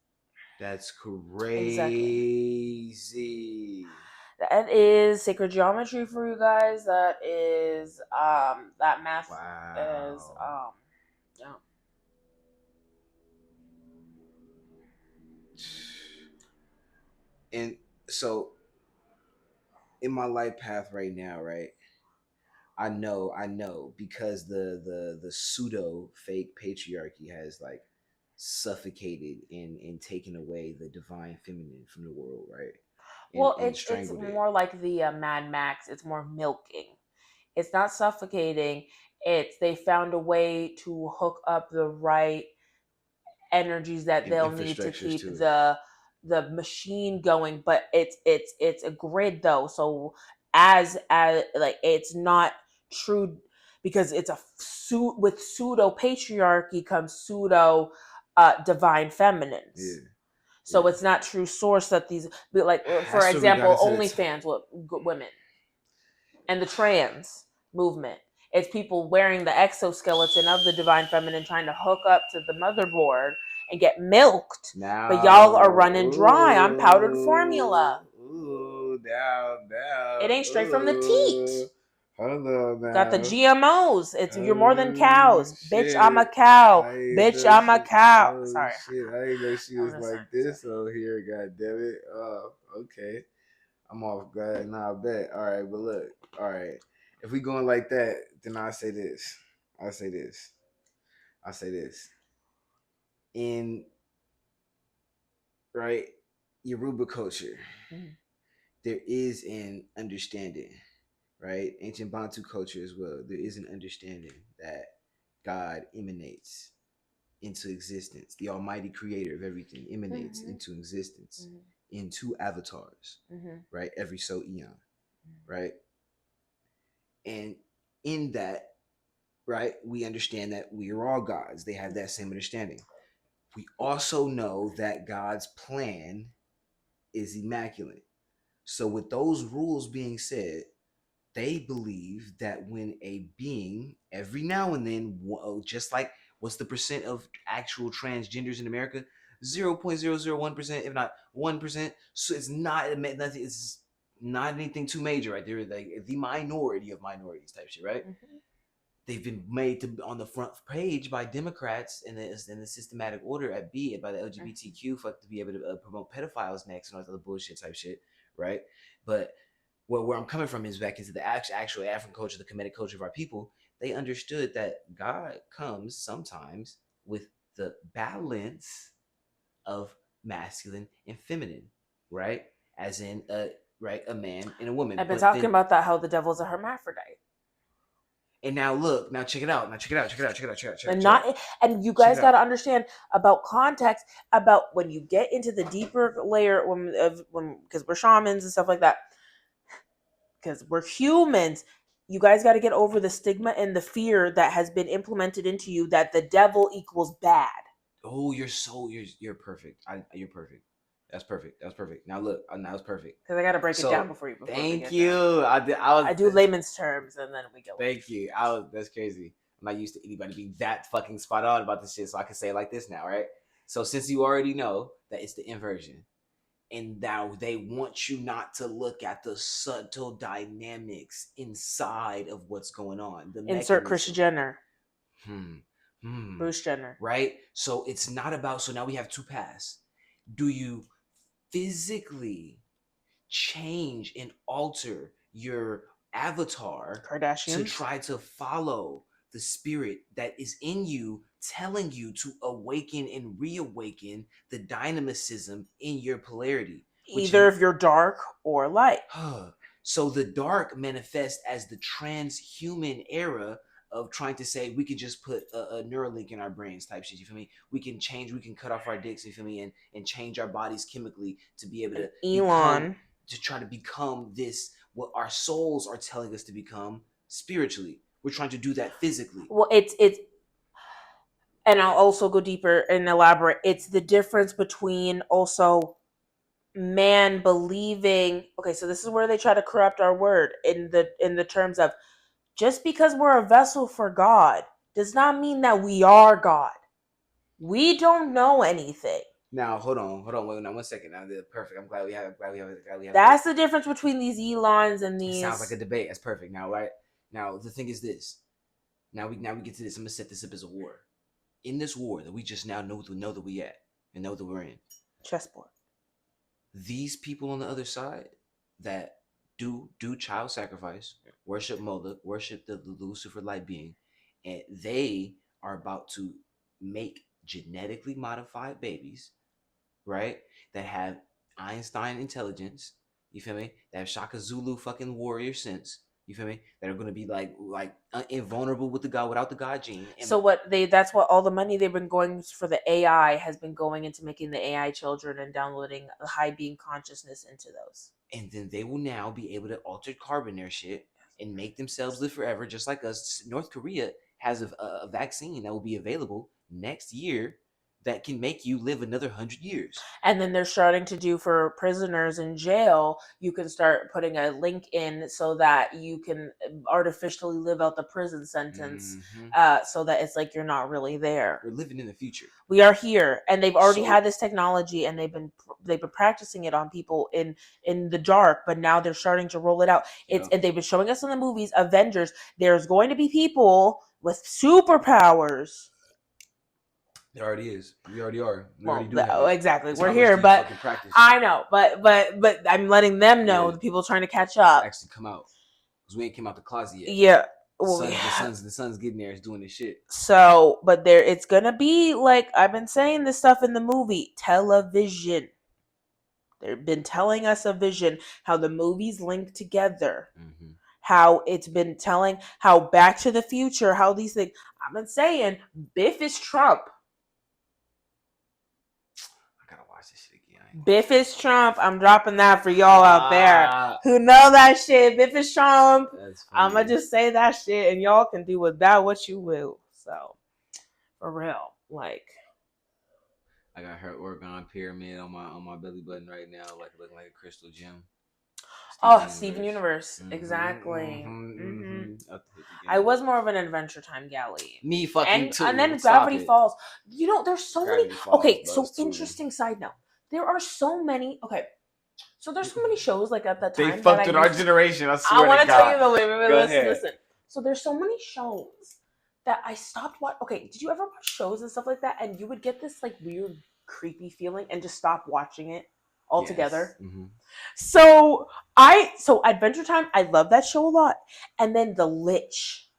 That's crazy. Exactly. That is sacred geometry for you guys. That is that math is yeah. And so in my life path right now, right? I know because the pseudo fake patriarchy has like suffocated and taken away the divine feminine from the world, right? Well, And it's strangled it. more like the Mad Max. It's more milking. It's not suffocating. It's they found a way to hook up the right energies that And they'll need to infrastructures keep too. the machine going. But it's a grid though. So as like it's not true because it's a suit with pseudo patriarchy comes pseudo divine feminines. Yeah. So it's not true source that these, like for That's where we got example, into OnlyFans with women and the trans movement. It's people wearing the exoskeleton of the divine feminine trying to hook up to the motherboard and get milked. now. But y'all are running dry on powdered formula. Ooh, down. It ain't straight from the teat. Hold on now. Got the GMOs. It's you're more than cows. Shit. Bitch, I'm a cow. Bitch, I'm a cow. Oh, Sorry. shit. I didn't know she was I'm like just this over here. God damn it. Oh, okay. I'm off guard. Nah, I bet. All right, but look. All right. If we going like that, then I say this. I say this. In right Yoruba culture, Mhm. there is an understanding, right? Ancient Bantu culture as well. There is an understanding that God emanates into existence. The Almighty Creator of everything emanates Mhm. into existence Mhm. into avatars, Mhm. right? Every so eon, right? And in that, right, we understand that we are all gods. They have that same understanding. We also know that God's plan is immaculate. So, with those rules being said, they believe that when a being, every now and then, just like what's the percent of actual transgenders in America? 0.001%, if not 1%. So it's not nothing. It's not anything too major, right? They're like the minority of minorities type shit, right? Mhm. They've been made to on the front page by Democrats in the systematic order at B by the LGBTQ fuck to be able to promote pedophiles next and all that other bullshit type shit, right? But where I'm coming from is back into the actual African culture, the Kemetic culture of our people. They understood that God comes sometimes with the balance of masculine and feminine, right? As in a man and a woman. I've been But talking then about that, how the devil's a hermaphrodite. and now look, now check it out. Now check it out. Check it out. Check it out. Check it out. Check it out. And Check it out. not and you Check guys it got to out. understand about context, about when you get into the deeper layer when because we're shamans and stuff like that, because we're humans. You guys got to get over the stigma and the fear that has been implemented into you that the devil equals bad. Oh, you're perfect. You're perfect. That's perfect. That's perfect. Now look, now it's perfect. Because I got to break it down So before we thank get down. you. I was I do layman's terms and then we go in. thank you. I was that's crazy. I'm not used to anybody being that fucking spot on about this shit, so I can say it like this now, right? So since you already know that it's the inversion, and now they want you not to look at the subtle dynamics inside of what's going on, the Insert Chris mechanism. Jenner, Hmm. Hmm. Bruce Jenner. Right? So it's not about, so now we have two paths. Do you physically change and alter your avatar to Kardashians. try to follow the spirit that is in you, telling you to awaken and reawaken the dynamicism in your polarity, which Either if you're dark or light. so the dark manifests as the transhuman era of trying to say we can just put a Neuralink in our brains type shit. You feel me? We can change, we can cut off our dicks. You feel me? And change our bodies chemically to be able And to become, Elon. to try to become this what our souls are telling us to become spiritually. We're trying to do that physically. Well, it's and I'll also go deeper and elaborate. It's the difference between also man believing. Okay, so this is where they try to corrupt our word in the terms of just because we're a vessel for God does not mean that we are God. We don't know anything. Now hold on, wait, now 1 second. Now perfect. I'm glad we have this. That's the difference between these Elons and It sounds like a these. debate. That's perfect. Now, right now, the thing is this. Now we get to this. I'm gonna set this up as a war. In this war that we just now know that we at and know that we're in, Chessboard. these people on the other side that do child sacrifice, worship Moloch, worship the Lucifer light being, and they are about to make genetically modified babies, right? That have Einstein intelligence. You feel me? That have Shaka Zulu fucking warrior sense. You feel me? That are gonna be like invulnerable with the God without the God gene. And So what they that's what all the money they've been going for the AI has been going into making the AI children and downloading a high being consciousness into those. and then they will now be able to alter carbon their shit and make themselves live forever, just like us. North Korea has a vaccine that will be available next year that can make you live another 100 years. And then they're starting to do for prisoners in jail, you can start putting a link in so that you can artificially live out the prison sentence, Mm-hmm. so that it's like you're not really there. We're living in the future. We are here, and they've already So had this technology, and they've been practicing it on people in the dark, but now they're starting to roll it out. It's yeah, and they've been showing us in the movies Avengers. There's going to be people with superpowers. there already is. We already are. We already Well, do have it. exactly, It's we're how much here, do you but fucking practice I know, but I'm letting them know, yeah the people trying to catch to up. actually come out? Because we ain't came out the closet yet. Yeah. The Well, sun's the yeah. sun's the sun's getting there. It's doing this shit. So, but there, it's gonna be like I've been saying this stuff in the movie television. They've been telling us a vision, how the movies link together, Mm-hmm. how it's been telling how Back to the Future, how these things. I've been saying Biff is Trump. I gotta watch this shit again. I ain't Biff gonna is Trump. I'm dropping that for y'all out there Ah, who know that shit. Biff is Trump. that's I'ma funny. just say that shit, and y'all can do with that what you will. So for real, like, I got her Oregon pyramid on my belly button right now, like looking like a crystal gem. Steven oh, Steven Universe. Universe, Mm-hmm. exactly. Mm-hmm. hmm Mm-hmm. Up to hit the I game. was more of an Adventure Time galley. Me fucking And too. then Stop Gravity it. Falls. You know, there's so many. Gravity Falls, Okay, bro. so It's too. interesting side note. There are so many. Okay, so there's so many shows like at that They time that I fucked with our used to. generation. I I swear want to to tell God. you the wait, Go listen, ahead. listen. So there's so many shows that I stopped watching. Okay, did you ever watch shows and stuff like that, and you would get this like weird, creepy feeling and just stop watching it Yes. altogether? Mm-hmm. So Adventure Time, I love that show a lot, and then The Lich.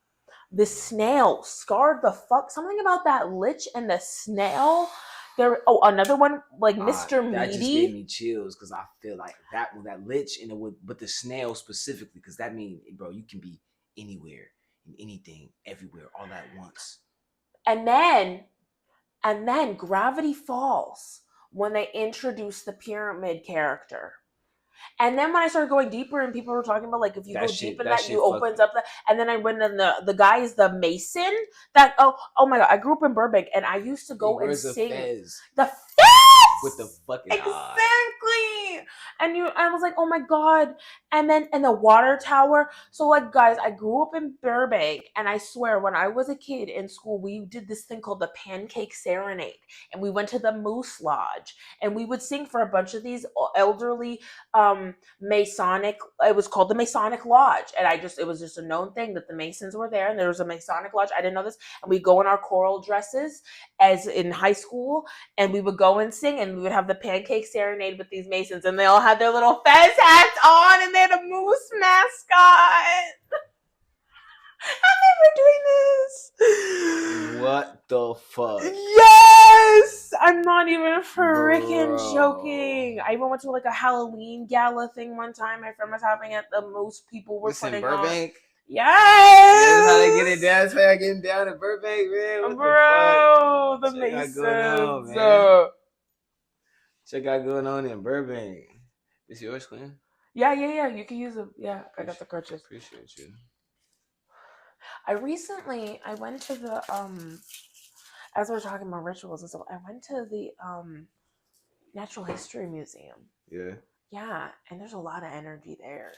The snail scarred the fuck. Something about that lich and the snail. There. Oh, another one like Mr. That just gave Meaty. me chills because I feel like that lich and it would, but the snail specifically because that means, bro, you can be anywhere and anything, everywhere, all at once. And then Gravity Falls when they introduced the pyramid character. And then when I started going deeper, and people were talking about like if you go deep in That that, shit you fuck. opens up the. And then I went in the guy is the Mason. That oh my god! I grew up in Burbank, and I used to He go and wears a sing fez the fest with the fucking exactly. And I was like, oh my god! And the water tower. So like guys, I grew up in Burbank, and I swear when I was a kid in school, we did this thing called the Pancake Serenade, and we went to the Moose Lodge, and we would sing for a bunch of these elderly Masonic. It was called the Masonic Lodge, and it was just a known thing that the Masons were there, and there was a Masonic Lodge. I didn't know this, and we go in our choral dresses as in high school, and we would go and sing, and we would have the Pancake Serenade with these Masons, and they all had their little fez hats on, and they had a moose mascot. I remember doing this. what the fuck, Yes, I'm not even freaking bro? joking. I even went to like a Halloween gala thing one time. My friend was having it. The most people were This in putting on. Burbank. That's how they get it Yes, down. That's how they getting down in Burbank, man. What the fuck? bro, the Check out going on, Masons. man. Check out going on in Burbank. This yours, Queen? Yeah. You can use it. Yeah, I got the crutches. Appreciate you. I went to the as we're talking about rituals and stuff. I went to the Natural History Museum. Yeah. Yeah, and there's a lot of energy there.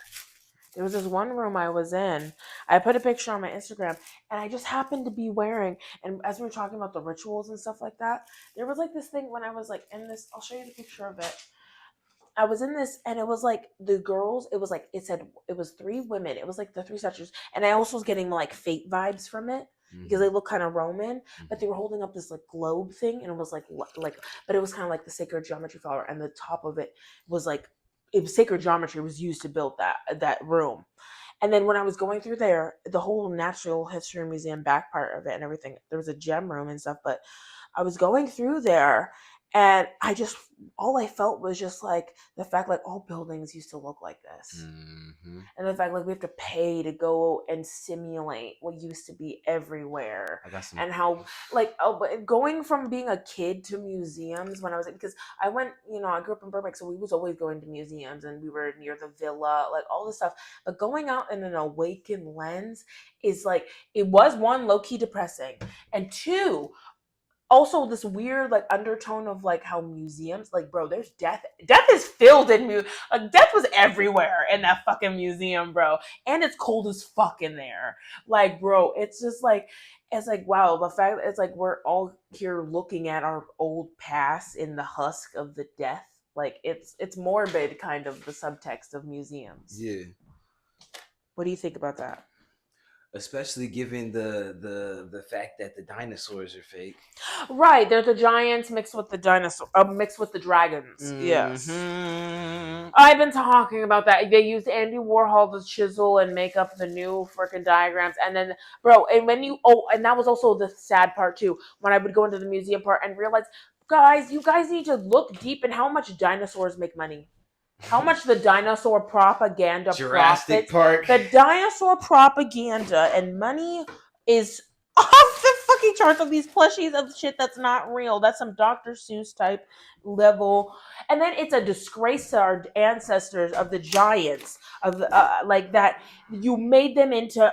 There was this one room I was in. I put a picture on my Instagram, and I just happened to be wearing. And as we were talking about the rituals and stuff like that, there was like this thing when I was like in this. I'll show you the picture of it. I was in this, and it was like the girls. It was like it said it was three women. It was like the three sisters, and I also was getting like fate vibes from it because they look kind of Roman, but they were holding up this like globe thing, and it was like, but it was kind of like the sacred geometry flower, and the top of it was like it was sacred geometry was used to build that room. And then when I was going through there, the whole Natural History Museum back part of it and everything, there was a gem room and stuff, but I was going through there and all I felt was just like the fact like all buildings used to look like this. Mm-hmm. And the fact like we have to pay to go and simulate what used to be everywhere. I got some. And how like but going from being a kid to museums when I was because I went, I grew up in Burbank, so we was always going to museums and we were near the villa, like all this stuff. But going out in an awakened lens is like it was one low key depressing, and two also this weird like undertone of like how museums like bro there's death is filled in like death was everywhere in that fucking museum, bro, and it's cold as fuck in there, like bro it's just like it's like wow, the fact that it's like we're all here looking at our old past in the husk of the death, like it's morbid kind of the subtext of museums. Yeah. What do you think about that? Especially given the fact that the dinosaurs are fake. Right, they're the giants mixed with the dinosaur, mixed with the dragons. Yes, Mm-hmm. I've been talking about that. They used Andy Warhol to chisel and make up the new freaking diagrams, and then, bro, and and that was also the sad part too. When I would go into the museum part and realize, guys, you guys need to look deep in how much dinosaurs make money. How much the dinosaur propaganda Jurassic profits. Park. The dinosaur propaganda and money is off the fucking charts of these plushies of shit that's not real. That's some Dr. Seuss type level. And then it's a disgrace to our ancestors of the giants of like that. You made them into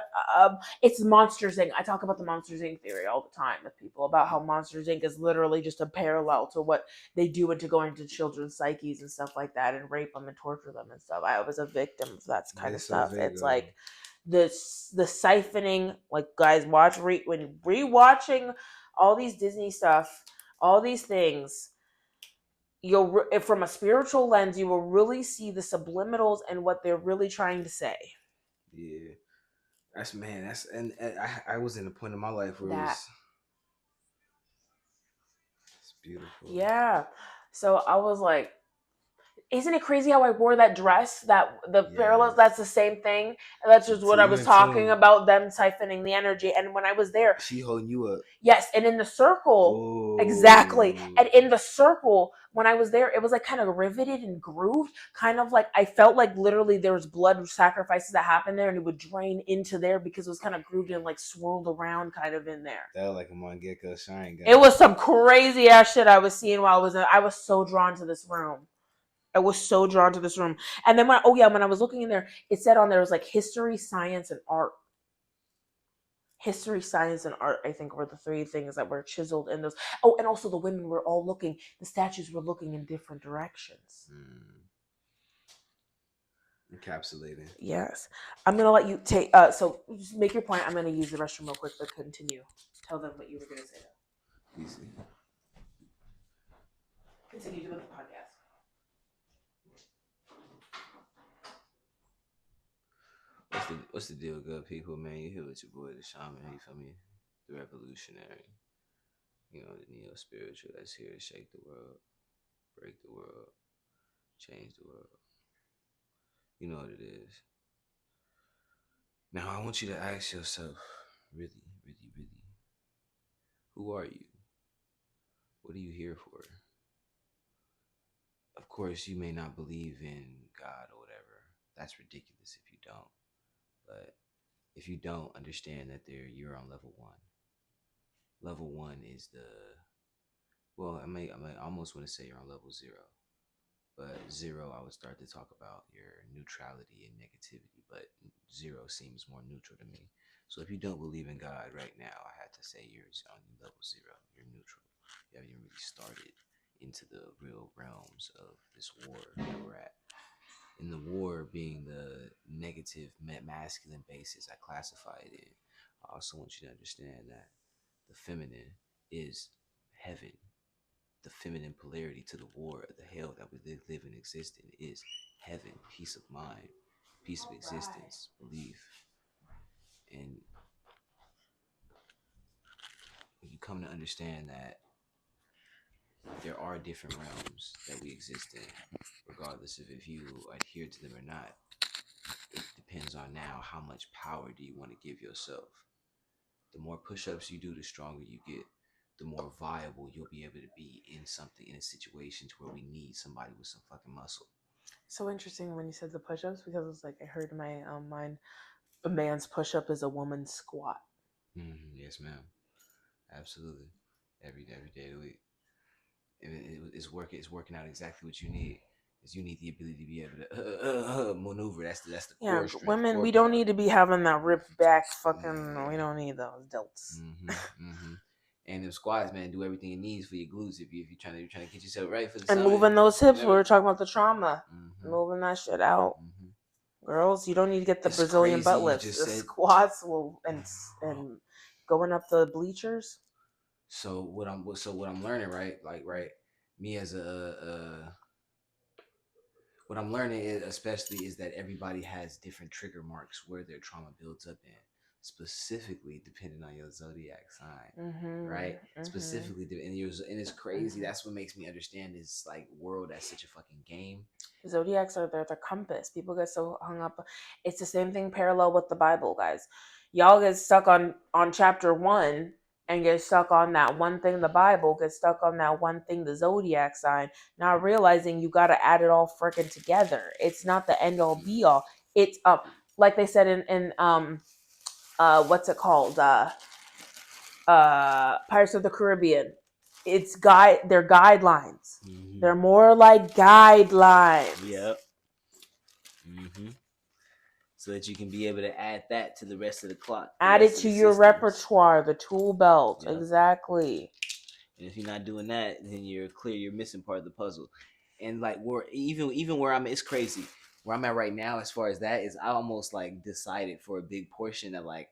it's Monsters Inc. I talk about the Monsters Inc. theory all the time with people about how Monsters Inc. is literally just a parallel to what they do into going into children's psyches and stuff like that and rape them and torture them and stuff. I was a victim of that kind They of so stuff. big. It's like the siphoning, like guys watch when rewatching all these Disney stuff, all these things. You'll from a spiritual lens, you will really see the subliminals and what they're really trying to say. Yeah, that's man. That's and I was in a point in my life where it That was. It's beautiful. yeah. So I was like, isn't it crazy how I wore that dress? That the parallels, Yes. that's the same thing. And that's just So what I you was in talking tune. about, them siphoning the energy. And when I was there, She holding you up. yes, and in the circle, exactly. Oh. And in the circle, when I was there, it was like kind of riveted and grooved, kind of like I felt like literally there was blood sacrifices that happened there and it would drain into there because it was kind of grooved and like swirled around kind of in there. That was like a Mangekyo Shine It gun. was some crazy ass shit I was seeing while I was in. I was so drawn to this room. I was so drawn to this room. And then when I was looking in there, it said on there was like history, science, and art. History, science, and art, I think, were the three things that were chiseled in those. Oh, and also the women were all looking, the statues were looking in different directions. Encapsulating. Yes. I'm gonna let you take so just make your point. I'm gonna use the restroom real quick, but continue. Tell them what you were gonna say. Easy. Continue with the podcast. What's the deal, good people, man? You here with your boy the shaman, you feel me? The revolutionary. You know, the neo spiritual that's here to shake the world, break the world, change the world. You know what it is. Now I want you to ask yourself, really, really, really, who are you? What are you here for? Of course, you may not believe in God or whatever. That's ridiculous if you don't. But if you don't understand that you're on level one. Level one is I almost want to say you're on level zero. But zero, I would start to talk about your neutrality and negativity. But zero seems more neutral to me. So if you don't believe in God right now, I had to say you're on level zero. You're neutral. You haven't even really started into the real realms of this war that we're at. In the war being the negative masculine basis I classify it in, I also want you to understand that the feminine is heaven. The feminine polarity to the war of the hell that we live and exist in is heaven, peace of mind, peace of existence, belief. And when you come to understand that there are different realms that we exist in, regardless of if you adhere to them or not, it depends on now how much power do you want to give yourself. The more push-ups you do, the stronger you get. The more viable you'll be able to be in something, in a situation to where we need somebody with some fucking muscle. So interesting when you said the push-ups because it's like I heard in my mind, a man's push-up is a woman's squat. Yes, ma'am. Absolutely. Every day of the week. It's working. It's working out exactly what you need. Is you need the ability to be able to maneuver. That's the Yeah, core strength, women, core we don't power. need to be having that ripped back fucking. We Yeah. don't need those delts. And them squats, man, do everything it needs for your glutes if you're trying to get yourself right for the And summit. moving those You hips, we know. were talking about the trauma, moving that shit out. Girls, you don't need to get the It's Brazilian crazy. butt You lifts. just The said. squats will and going up the bleachers. So what I'm learning, right? Like, right, me as what I'm learning is, especially, is that everybody has different trigger marks where their trauma builds up in, specifically depending on your zodiac sign, right? Specifically, and it's crazy. That's what makes me understand this like world as such a fucking game. Zodiacs are the compass. People get so hung up. It's the same thing parallel with the Bible, guys. Y'all get stuck on chapter 1 and get stuck on that one thing, the Bible, get stuck on that one thing, the zodiac sign, not realizing you got to add it all freaking together. It's not the end all be all. It's like they said in what's it called, Pirates of the Caribbean. They're guidelines. Mm-hmm. They're more like guidelines. Yep. Mm-hmm. So that you can be able to add that to the rest of the clock. Add it to your repertoire, the tool belt. Yep. Exactly. And if you're not doing that, then you're missing part of the puzzle. And like even where I'm, it's crazy. Where I'm at right now, as far as that is, I almost like decided for a big portion that like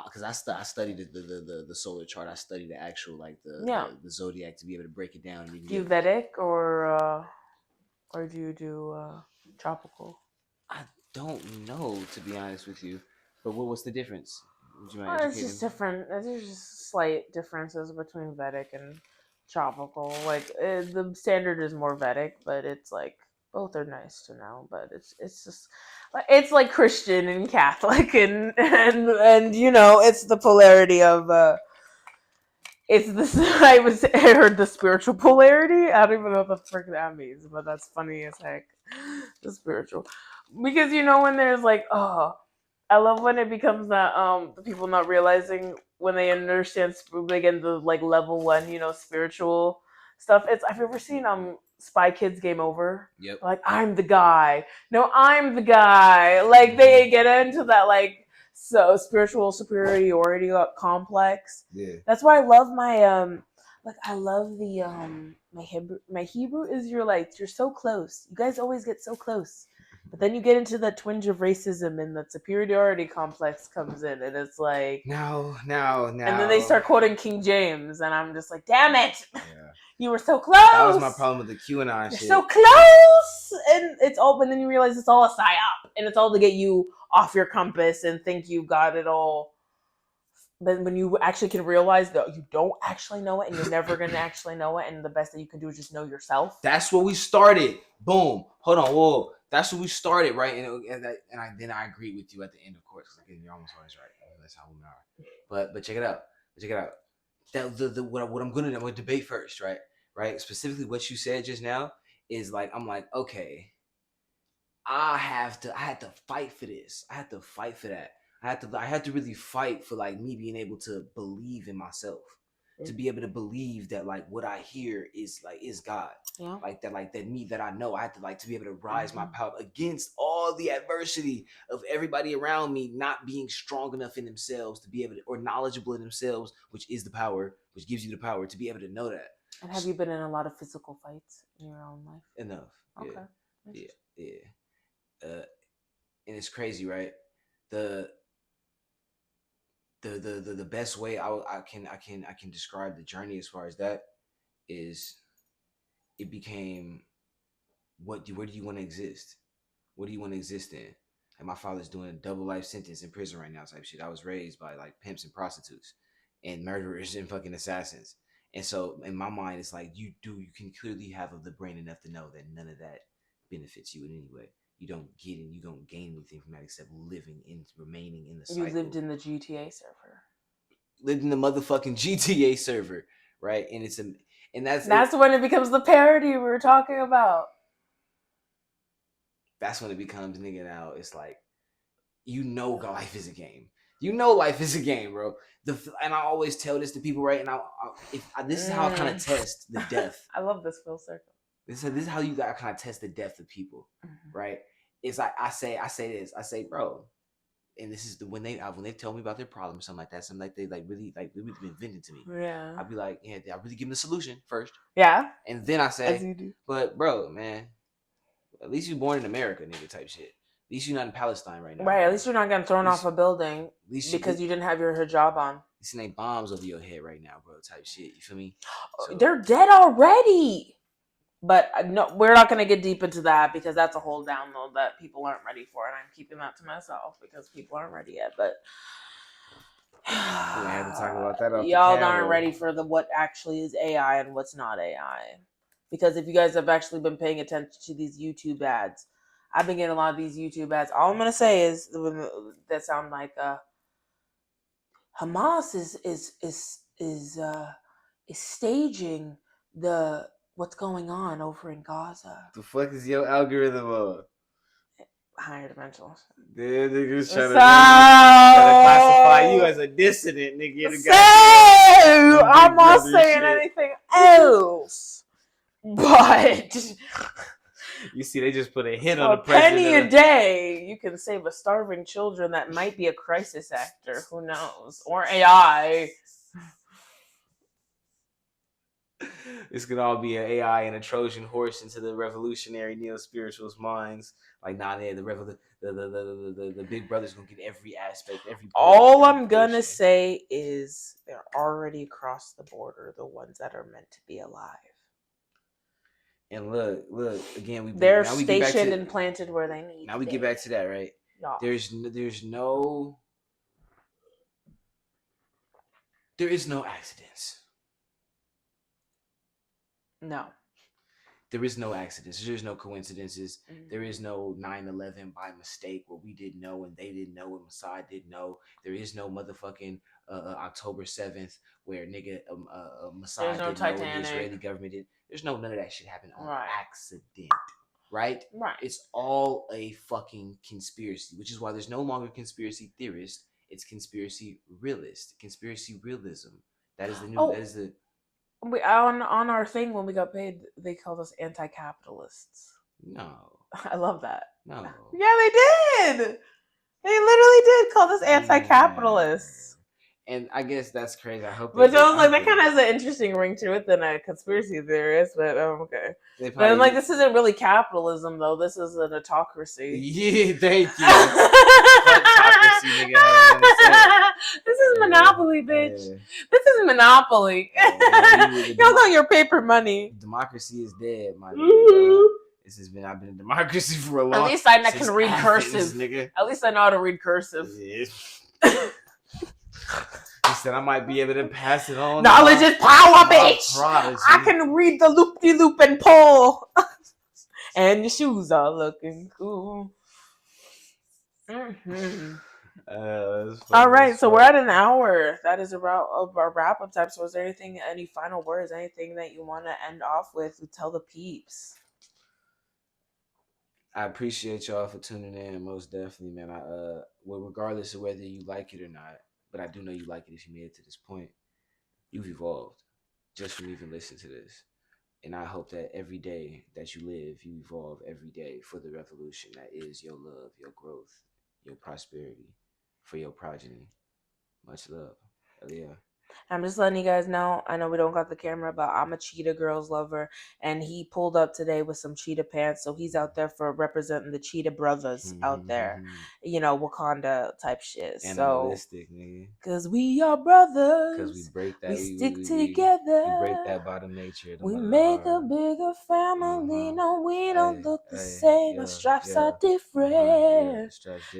because I studied the solar chart. I studied the actual like the zodiac to be able to break it down. And do you Vedic or do you do tropical? I don't know, to be honest with you. But what's the difference? Would you mind it's just different. There's just slight differences between Vedic and tropical. Like the standard is more Vedic, but it's like both are nice to know. But it's just it's like Christian and Catholic and you know it's the polarity of it's this. I heard the spiritual polarity. I don't even know what the frick that means, but that's funny as heck. The spiritual, because you know when there's like I love when it becomes that the people not realizing when they understand again the like level 1, you know, spiritual stuff. It's I've ever seen Spy Kids Game Over. Yep. Like I'm the guy. No, I'm the guy. Like they get into that like so spiritual superiority complex. Yeah. That's why I love my like I love the my Hebrew Israelites. You're so close. You guys always get so close. But then you get into that twinge of racism and that superiority complex comes in, and it's like no. And then they start quoting King James, and I'm just like, damn it! Yeah. You were so close. That was my problem with the QAnon shit. So close, and it's all. But then you realize it's all a psyop, and it's all to get you off your compass and think you got it all. But when you actually can realize that you don't actually know it, and you're never gonna actually know it, and the best that you can do is just know yourself. That's where we started. Boom. Hold on. Whoa. That's where we started, right? Then I agree with you at the end, of course. Again, you're almost always right. That's how we are. But check it out. What I'm gonna debate first, right? Right. Specifically, what you said just now is like I'm like, okay, I had to fight for this. I had to fight for that. I had to really fight for like me being able to believe in myself, to be able to believe that like what I hear is God. Yeah. Like that me that I know. I had to like to be able to rise my power against all the adversity of everybody around me not being strong enough in themselves to be able to, or knowledgeable in themselves, which is the power, which gives you the power to be able to know that. And have you been in a lot of physical fights in your own life? Enough. Okay. Yeah. And it's crazy, right? The best way I can describe the journey as far as that is it became where do you want to exist? What do you want to exist in? And my father's doing a double life sentence in prison right now type shit. I was raised by like pimps and prostitutes and murderers and fucking assassins. And so in my mind, it's like you can clearly have the brain enough to know that none of that benefits you in any way. You don't gain anything from that except remaining in the cycle. You lived in the GTA server. Lived in the motherfucking GTA server, right? And that's when it becomes the parody we were talking about. That's when it becomes, nigga, now it's like, life is a game. Life is a game, bro. And I always tell this to people, right? And this is how I kind of test the depth. I love this full circle. This is how you gotta kind of test the depth of people, right? It's like I say, bro, and this is when they tell me about their problem or something like that, something like they really been venting to me. Yeah. I'd be like, yeah, I really give them the solution first. Yeah. And then I say, as you do. But bro, man, at least you're born in America, nigga, type shit. At least you're not in Palestine right now. Right, at least you're not getting thrown off a building because you didn't have your hijab on. At least ain't bombs over your head right now, bro, type shit. You feel me? So, they're dead already. But no, we're not going to get deep into that because that's a whole download that people aren't ready for. And I'm keeping that to myself because people aren't ready yet. But we have to talk about that. Y'all aren't ready for what actually is AI and what's not AI. Because if you guys have actually been paying attention to these YouTube ads, I've been getting a lot of these YouTube ads. All I'm going to say is that sound like Hamas is staging what's going on over in Gaza. The fuck is your algorithm on? Higher dimensionals. Dude, niggas So, trying to classify you as a dissident, nigga. I'm not saying anything else. But you see, they just put a hit on for the a penny president. a day, you can save a starving children that might be a crisis actor. Who knows? Or AI. This could all be an AI and a Trojan horse into the revolutionary neo-spirituals' minds. Like, nah, the Big Brother's gonna get every aspect, every. All I'm gonna say is they're already across the border. The ones that are meant to be alive. And look again. They're stationed and planted where they need. Now we get back to that, right? Yeah. There is no accidents. No. There is no accidents. There's no coincidences. Mm-hmm. There is no 9/11 by mistake where we didn't know and they didn't know and Mossad didn't know. There is no motherfucking October 7th where nigga Mossad didn't know and the Israeli government did. There's none of that shit happened on accident. Right? Right. It's all a fucking conspiracy, which is why there's no longer conspiracy theorist. It's conspiracy realist. Conspiracy realism. That is the new. That is the. We on our thing when we got paid, they called us anti-capitalists. No. I love that. No. Yeah, they did. They literally did call us anti-capitalists. And I guess that's crazy. I hope. But I was like, that kind of has an interesting ring to it than a conspiracy theorist. But okay. But I'm like, this isn't really capitalism, though. This is an autocracy. Yeah, thank you. Autocracy, nigga. This is monopoly, bitch. Yeah. This is monopoly. Y'all know your paper money. Democracy is dead, my nigga. This has been. I've been in democracy for a long time. At least I can read cursive. Nigga. At least I know how to read cursive. Yeah. He said I might be able to pass it on. Knowledge is power, bitch. I can read the loop-de-loop and pull. And your shoes are looking cool. Mm-hmm. All right, so we're at an hour. That is about our wrap-up time. So is there any final words, anything that you want to end off with? Tell the peeps. I appreciate y'all for tuning in. Most definitely, man. Well, regardless of whether you like it or not, but I do know you like it if you made it to this point. You've evolved just from even listening to this. And I hope that every day that you live, you evolve every day for the revolution that is your love, your growth, your prosperity, for your progeny. Much love. Yeah. I'm just letting you guys know. I know we don't got the camera, but I'm a Cheetah Girls lover, and he pulled up today with some cheetah pants, so he's out there for representing the Cheetah Brothers out there, Wakanda type shit. Animalistic, nigga. Cause we are brothers. Cause we break that. We stick together. We break that bottom nature. We make a bigger family. No, we don't look the same. Our straps are different.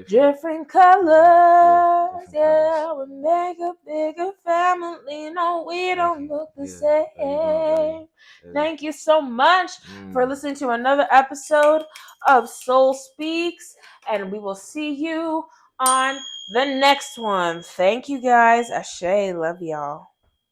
Different colors. Yeah, we make a bigger family. No, we don't look the same. Thank you so much for listening to another episode of Soul Speaks, and we will see you on the next one. Thank you guys. Ashe, love y'all.